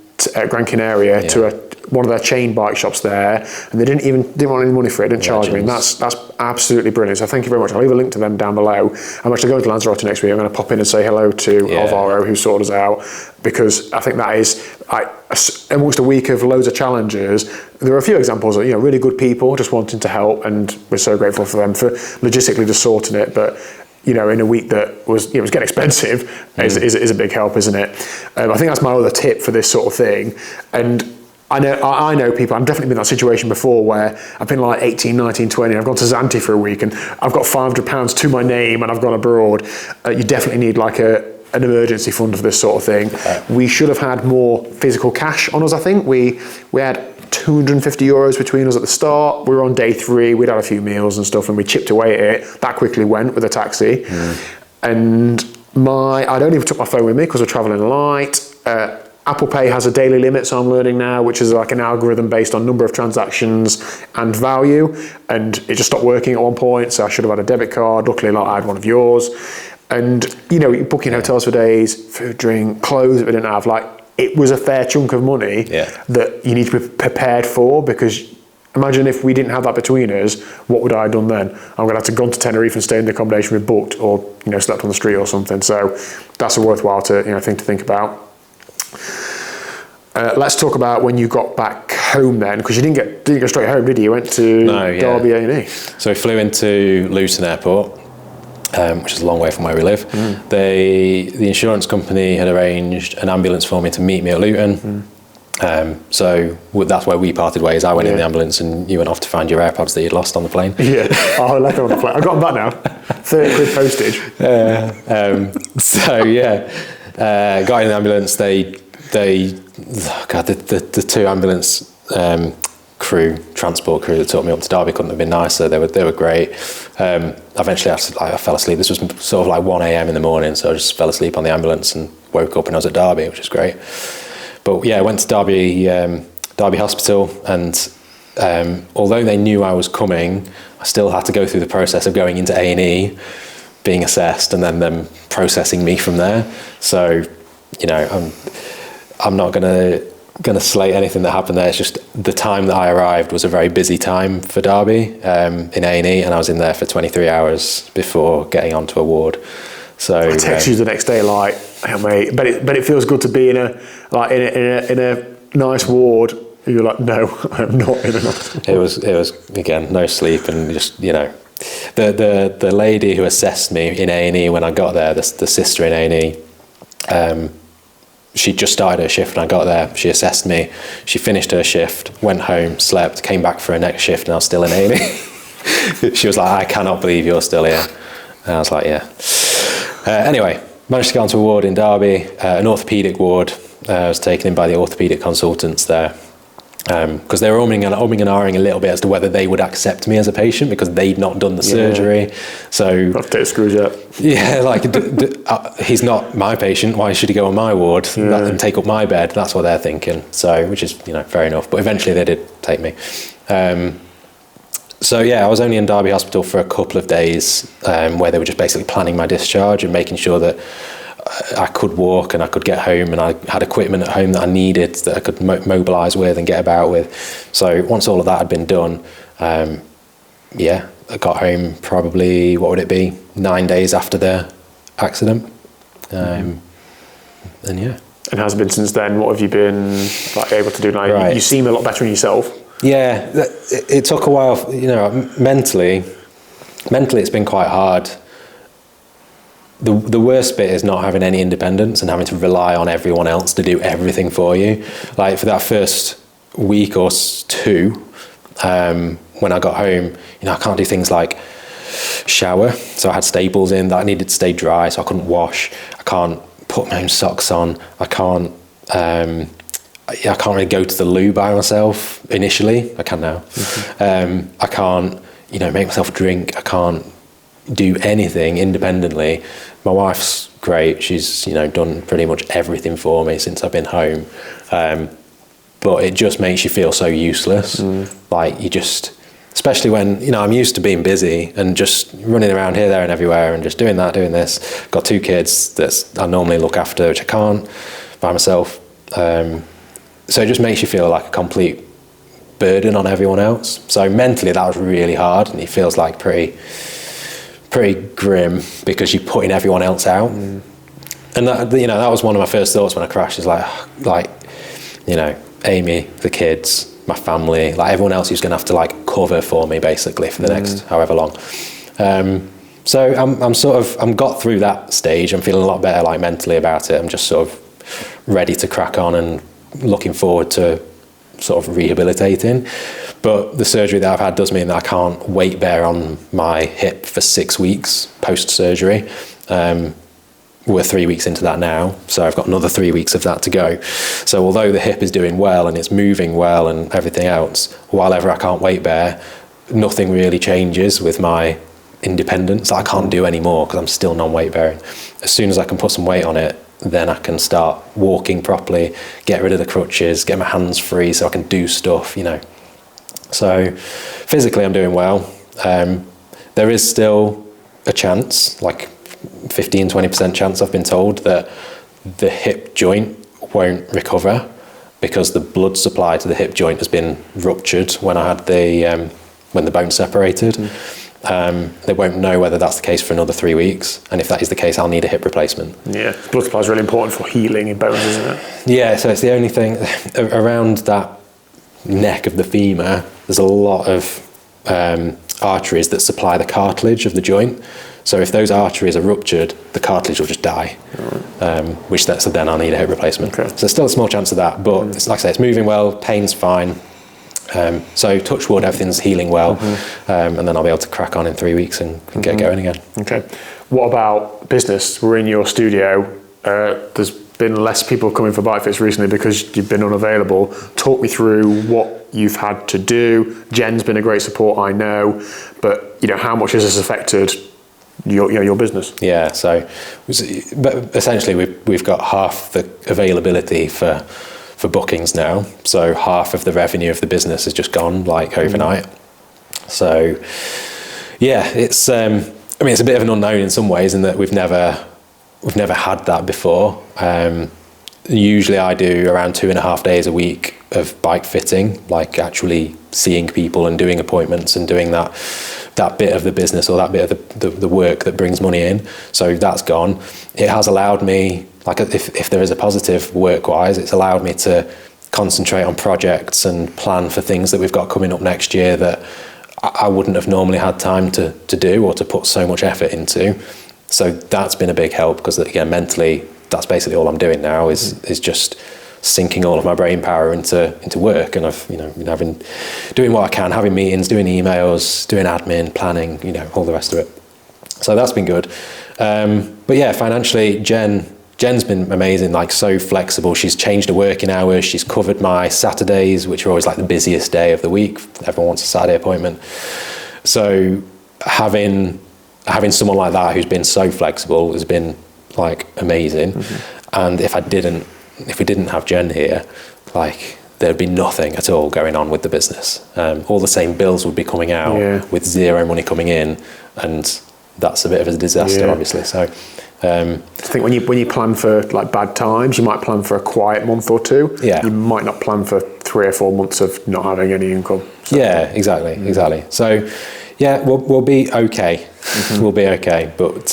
Gran Canaria to one of their chain bike shops there, and they didn't want any money for it, didn't charge me, and that's absolutely brilliant. So thank you very much. I'll leave a link to them down below. I'm actually going to Lanzarote next week. I'm going to pop in and say hello to Alvaro, who sorted us out, because I think that is, amongst a week of loads of challenges, there are a few examples of, you know, really good people just wanting to help, and we're so grateful for them for logistically just sorting it. But you know, in a week that was, you know, was getting expensive, is a big help, isn't it? I think that's my other tip for this sort of thing. And I know people, I've definitely been in that situation before where I've been like 18, 19, 20, I've gone to Zante for a week and I've got £500 to my name and I've gone abroad. You definitely need like an emergency fund for this sort of thing. We should have had more physical cash on us, I think. We had €250 between us at the start. We were on day 3, we'd had a few meals and stuff, and we chipped away at it. That quickly went with a taxi. And I don't even took my phone with me because we're traveling light. Apple Pay has a daily limit, so I'm learning now, which is like an algorithm based on number of transactions and value, and it just stopped working at one point, so I should have had a debit card. Luckily, I had one of yours. And, you know, you're booking hotels for days, food, drink, clothes that we didn't have, like, it was a fair chunk of money that you need to be prepared for, because imagine if we didn't have that between us, what would I have done then? I'm going to have to go to Tenerife and stay in the accommodation we booked, or, you know, slept on the street or something. So that's a worthwhile thing to think about. Let's talk about when you got back home then, because you didn't go straight home, did you? You went to Derby A&E. So we flew into Luton Airport, which is a long way from where we live. The insurance company had arranged an ambulance for me to meet me at Luton. So that's where we parted ways. I went in the ambulance and you went off to find your AirPods that you'd lost on the plane. Yeah, I left them on the plane. I got them back now. 30 quid postage. Got in the ambulance. The two ambulance transport crew that took me up to Derby couldn't have been nicer. They were great. Eventually I fell asleep. This was sort of like 1 a.m. in the morning, so I just fell asleep on the ambulance and woke up and I was at Derby, which was great. But yeah, I went to Derby Hospital, and although they knew I was coming, I still had to go through the process of going into A&E, being assessed, and then them processing me from there. So, I'm not gonna slate anything that happened there. It's just the time that I arrived was a very busy time for Derby in A&E, and I was in there for 23 hours before getting onto a ward. So I text you the next day like, hey, mate, but it feels good to be in a nice ward. And you're like, no, I'm not in a nice ward. It was again, no sleep, and just the lady who assessed me in A&E when I got there, the sister in A&E, she just started her shift when I got there. She assessed me, she finished her shift, went home, slept, came back for her next shift, and I was still in A&E. She was like, I cannot believe you're still here. And I was like, yeah. Anyway, managed to get onto a ward in Derby, an orthopaedic ward. I was taken in by the orthopaedic consultants there, because they were umming and ahhing a little bit as to whether they would accept me as a patient because they'd not done the surgery. So I've taken screws up. Yeah, like he's not my patient. Why should he go on my ward and take up my bed? That's what they're thinking. So, which is fair enough. But eventually they did take me. So yeah, I was only in Derby Hospital for a couple of days, where they were just basically planning my discharge and making sure that I could walk and I could get home, and I had equipment at home that I needed that I could mobilise with and get about with. So once all of that had been done, I got home probably, 9 days after the accident. And yeah. And how's it been since then? What have you been able to do now? Right. You seem a lot better in yourself. Yeah, it took a while. Mentally it's been quite hard. The worst bit is not having any independence and having to rely on everyone else to do everything for you. Like for that first week or two, when I got home, I can't do things like shower. So I had staples in that I needed to stay dry, so I couldn't wash. I can't put my own socks on. I can't really go to the loo by myself initially. I can now. Mm-hmm. I can't, make myself a drink. I can't do anything independently. My wife's great. She's, done pretty much everything for me since I've been home. But it just makes you feel so useless. Like you just, especially when, I'm used to being busy and just running around here, there and everywhere and just doing that, doing this. Got 2 kids that I normally look after, which I can't by myself. So it just makes you feel like a complete burden on everyone else. So mentally that was really hard, and it feels like pretty grim because you're putting everyone else out. And that, that was one of my first thoughts when I crashed, is like Amy, the kids, my family, like everyone else who's going to have to cover for me basically for the next however long. So I'm got through that stage. I'm feeling a lot better mentally about it. I'm just sort of ready to crack on and looking forward to sort of rehabilitating. But the surgery that I've had does mean that I can't weight bear on my hip for 6 weeks post-surgery. We're 3 weeks into that now, so I've got another 3 weeks of that to go. So although the hip is doing well and it's moving well and everything else, while ever I can't weight bear, nothing really changes with my independence. I can't do any more because I'm still non-weight bearing. As soon as I can put some weight on it, then I can start walking properly, get rid of the crutches, get my hands free so I can do stuff, So physically I'm doing well. There is still a chance, 15-20% chance I've been told, that the hip joint won't recover because the blood supply to the hip joint has been ruptured when I had when the bone separated. They won't know whether that's the case for another 3 weeks, and if that is the case, I'll need a hip replacement. Yeah, blood supply is really important for healing in bones, isn't it? Yeah, so it's the only thing around that neck of the femur. There's a lot of arteries that supply the cartilage of the joint. So if those arteries are ruptured, the cartilage will just die, so then I'll need a hip replacement. So there's still a small chance of that, but like I say, it's moving well, pain's fine. So touch wood, everything's healing well, and then I'll be able to crack on in 3 weeks and get going again. Okay. What about business? We're in your studio. There's been less people coming for bike fits recently because you've been unavailable. Talk me through what you've had to do. Jen's been a great support, I know, but how much has this affected your business? Yeah, so but essentially we've got half the availability for bookings now, so half of the revenue of the business has just gone like overnight. So yeah, it's it's a bit of an unknown in some ways in that we've never had that before. Usually I do around 2.5 days a week of bike fitting, like actually seeing people and doing appointments and doing that bit of the business or that bit of the work that brings money in. So that's gone. It has allowed me, like if there is a positive work-wise, it's allowed me to concentrate on projects and plan for things that we've got coming up next year that I wouldn't have normally had time to do or to put so much effort into. So that's been a big help because, again, mentally, that's basically all I'm doing now is just sinking all of my brain power into work. And I've been doing what I can, having meetings, doing emails, doing admin, planning, all the rest of it. So that's been good. But yeah, financially, Jen's been amazing, like so flexible. She's changed her working hours. She's covered my Saturdays, which are always like the busiest day of the week. Everyone wants a Saturday appointment. So having someone like that who's been so flexible has been like amazing. And if we didn't have Jen here, like there'd be nothing at all going on with the business. All the same bills would be coming out with zero money coming in, and that's a bit of a disaster, obviously. So I think when you plan for like bad times, you might plan for a quiet month or two. Yeah. You might not plan for 3 or 4 months of not having any income. So. Yeah, exactly. So yeah, we'll be okay. We'll be okay. But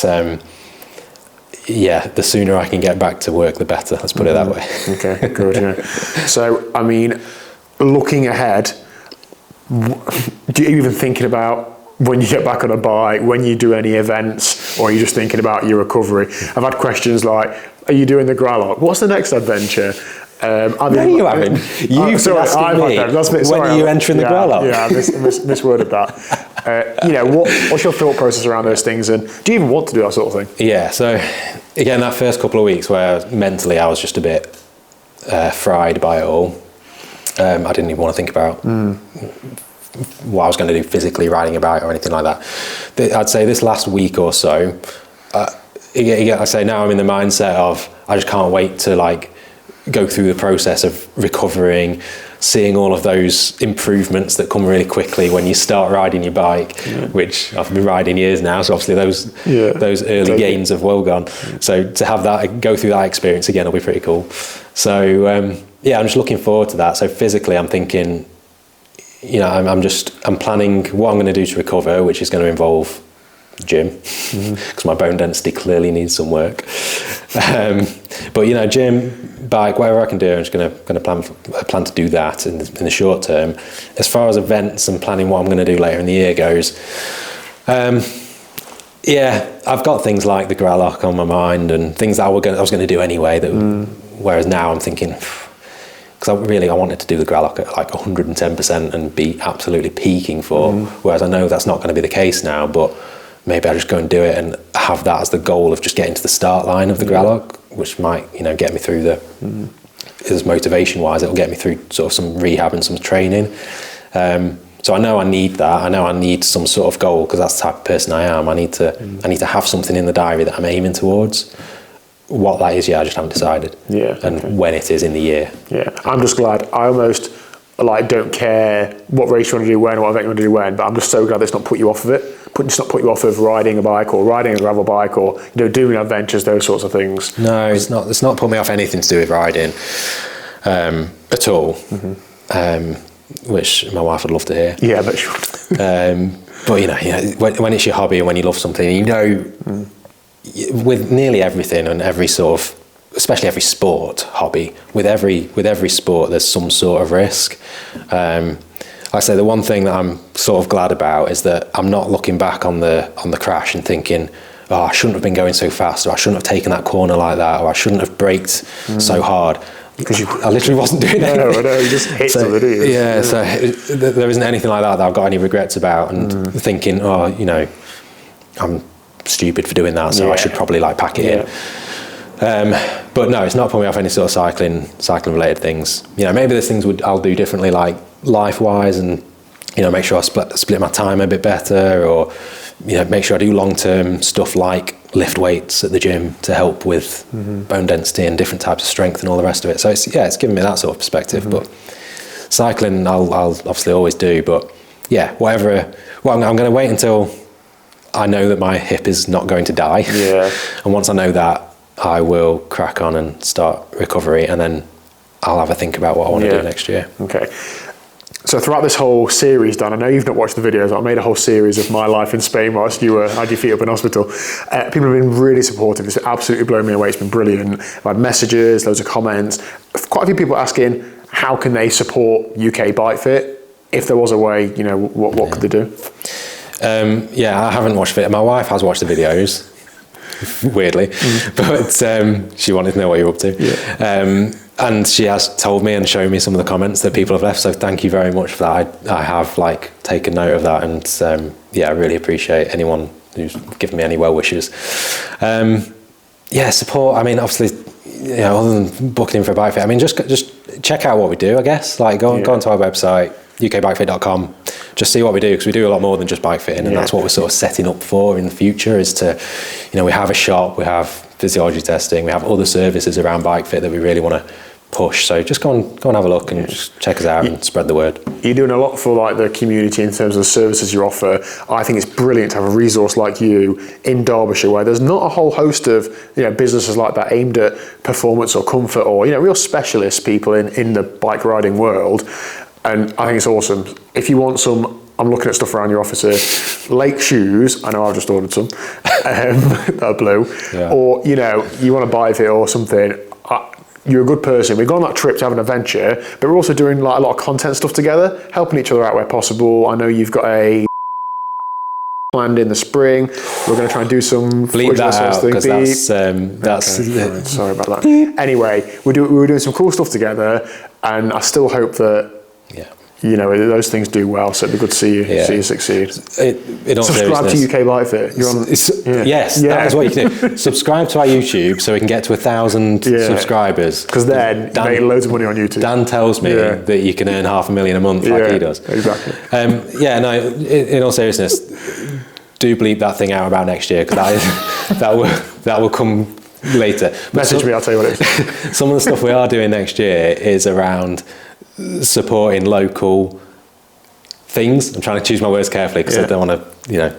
the sooner I can get back to work, the better. Let's put it that way. Okay, good. Yeah. So, I mean, looking ahead, do you even thinking about when you get back on a bike, when you do any events, or are you just thinking about your recovery? I've had questions like, are you doing the Gralloch? What's the next adventure? No, you haven't. You've been asking me, when are you entering the Gralloch? Yeah, I misworded that. What's your thought process around those things, and do you even want to do that sort of thing? Yeah, so again, that first couple of weeks where mentally I was just a bit fried by it all. I didn't even want to think about what I was going to do physically, riding a bike or anything like that. I'd say this last week or so, I say now I'm in the mindset of I just can't wait to like go through the process of recovering, seeing all of those improvements that come really quickly when you start riding your bike, which I've been riding years now, so obviously those early gains have well gone. So to have that, go through that experience again will be pretty cool. So I'm just looking forward to that. So physically I'm thinking, I'm planning what I'm going to do to recover, which is going to involve gym, because my bone density clearly needs some work. But gym, bike, whatever I can do, I'm just going to plan to do that in the short term. As far as events and planning what I'm going to do later in the year goes, I've got things like the Gralloch on my mind and things that I was going to do anyway. Whereas now I'm thinking, because I wanted to do the Gralloch at like 110% and be absolutely peaking for. Whereas I know that's not going to be the case now, but maybe I just go and do it and have that as the goal of just getting to the start line of the Gralloch, which might, get me through as motivation-wise, it'll get me through sort of some rehab and some training. So I know I need that. I know I need some sort of goal because that's the type of person I am. I need to have something in the diary that I'm aiming towards. What that is, I just haven't decided. When it is in the year. Yeah, I'm just glad. I almost don't care what race you want to do when or what event you want to do when, but I'm just so glad it's not put you off of it. It's not put you off of riding a bike or riding a gravel bike or doing adventures, those sorts of things. No, it's not. It's not put me off anything to do with riding at all. Which my wife would love to hear. Yeah, but should. But when it's your hobby and when you love something, with nearly everything and every sort of, especially every sport hobby, with every sport there's some sort of risk. I say the one thing that I'm sort of glad about is that I'm not looking back on the crash and thinking, oh, I shouldn't have been going so fast, or I shouldn't have taken that corner like that, or I shouldn't have braked so hard. Because I literally wasn't doing anything. No, I know, you just hit something, didn't you? Yeah, so there isn't anything like that I've got any regrets about, and thinking, oh, you know, I'm stupid for doing that, so I should probably like pack it in. But no, it's not putting me off any sort of cycling related things. You know, maybe there's things I'll do differently, like life wise, and you know, make sure I split my time a bit better, or you know, make sure I do long-term stuff like lift weights at the gym to help with bone density and different types of strength and all the rest of it. So it's given me that sort of perspective. But cycling, I'll obviously always do. But yeah, whatever. Well, I'm going to wait until I know that my hip is not going to die. Yeah. And once I know that, I will crack on and start recovery, and then I'll have a think about what I want to do next year. Okay. So throughout this whole series, Dan, I know you've not watched the videos. I made a whole series of my life in Spain whilst you had your feet up in hospital. People have been really supportive. It's absolutely blown me away. It's been brilliant. I've had messages, loads of comments. Quite a few people asking how can they support UK Bike Fit? If there was a way, you know, what could they do? I haven't watched it. My wife has watched the videos, weirdly, but she wanted to know what you're up to. Yeah. And she has told me and shown me some of the comments that people have left. So thank you very much for that. I have like taken note of that, and I really appreciate anyone who's given me any well wishes. Support. I mean, obviously, you know, other than booking in for a bike fit, I mean, just check out what we do. I guess like go onto our website, ukbikefit.com. Just see what we do, because we do a lot more than just bike fitting, and that's what we're sort of setting up for in the future. Is to, you know, we have a shop, we have physiology testing, we have other services around bike fit that we really want to push. So just go and have a look and just check us out and spread the word. You're doing a lot for like the community in terms of the services you offer. I think it's brilliant to have a resource like you in Derbyshire, where there's not a whole host of, you know, businesses like that aimed at performance or comfort, or, you know, real specialist people in the bike riding world. And I think it's awesome. If you want some, I'm looking at stuff around your office here, Lake shoes, I know I've just ordered some, that are blue, or, you know, you want to buy it or something, you're a good person. We've gone on that trip to have an adventure, but we're also doing like a lot of content stuff together, helping each other out where possible. I know you've got a planned in the spring. We're going to try and do some bleep that out, because that's okay, sorry about that. Anyway, we were doing some cool stuff together, and I still hope that you know, those things do well, so it'd be good to see you succeed. Subscribe to UK Bike Fit. You're on, yes, that is what you can do. Subscribe to our YouTube so we can get to 1,000 subscribers. Because then you make loads of money on YouTube. Dan tells me that you can earn $500,000 a month like he does. Exactly. In all seriousness, do bleep that thing out about next year, because that will come later. Message me, I'll tell you what it is. Some of the stuff we are doing next year is around supporting local things. I'm trying to choose my words carefully, because I don't want to, you know,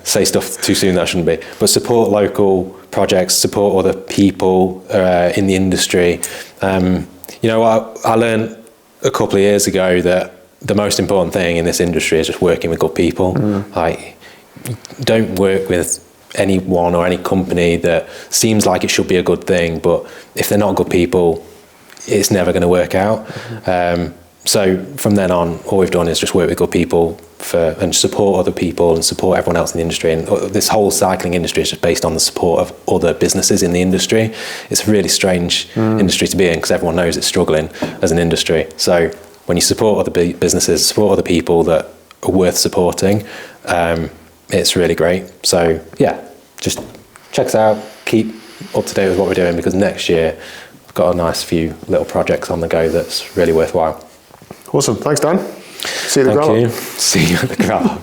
say stuff too soon that I shouldn't be. But support local projects, support other people in the industry. You know, I learned a couple of years ago that the most important thing in this industry is just working with good people. Like, don't work with anyone or any company that seems like it should be a good thing, but if they're not good people, it's never going to work out. So from then on, all we've done is just work with good people and support other people and support everyone else in the industry. And this whole cycling industry is just based on the support of other businesses in the industry. It's a really strange industry to be in, because everyone knows it's struggling as an industry. So when you support other businesses, support other people that are worth supporting, it's really great. So just check us out, keep up to date with what we're doing, because next year we've got a nice few little projects on the go that's really worthwhile. Awesome. Thanks, Dan. See you at the Thank you. See you at the crowd.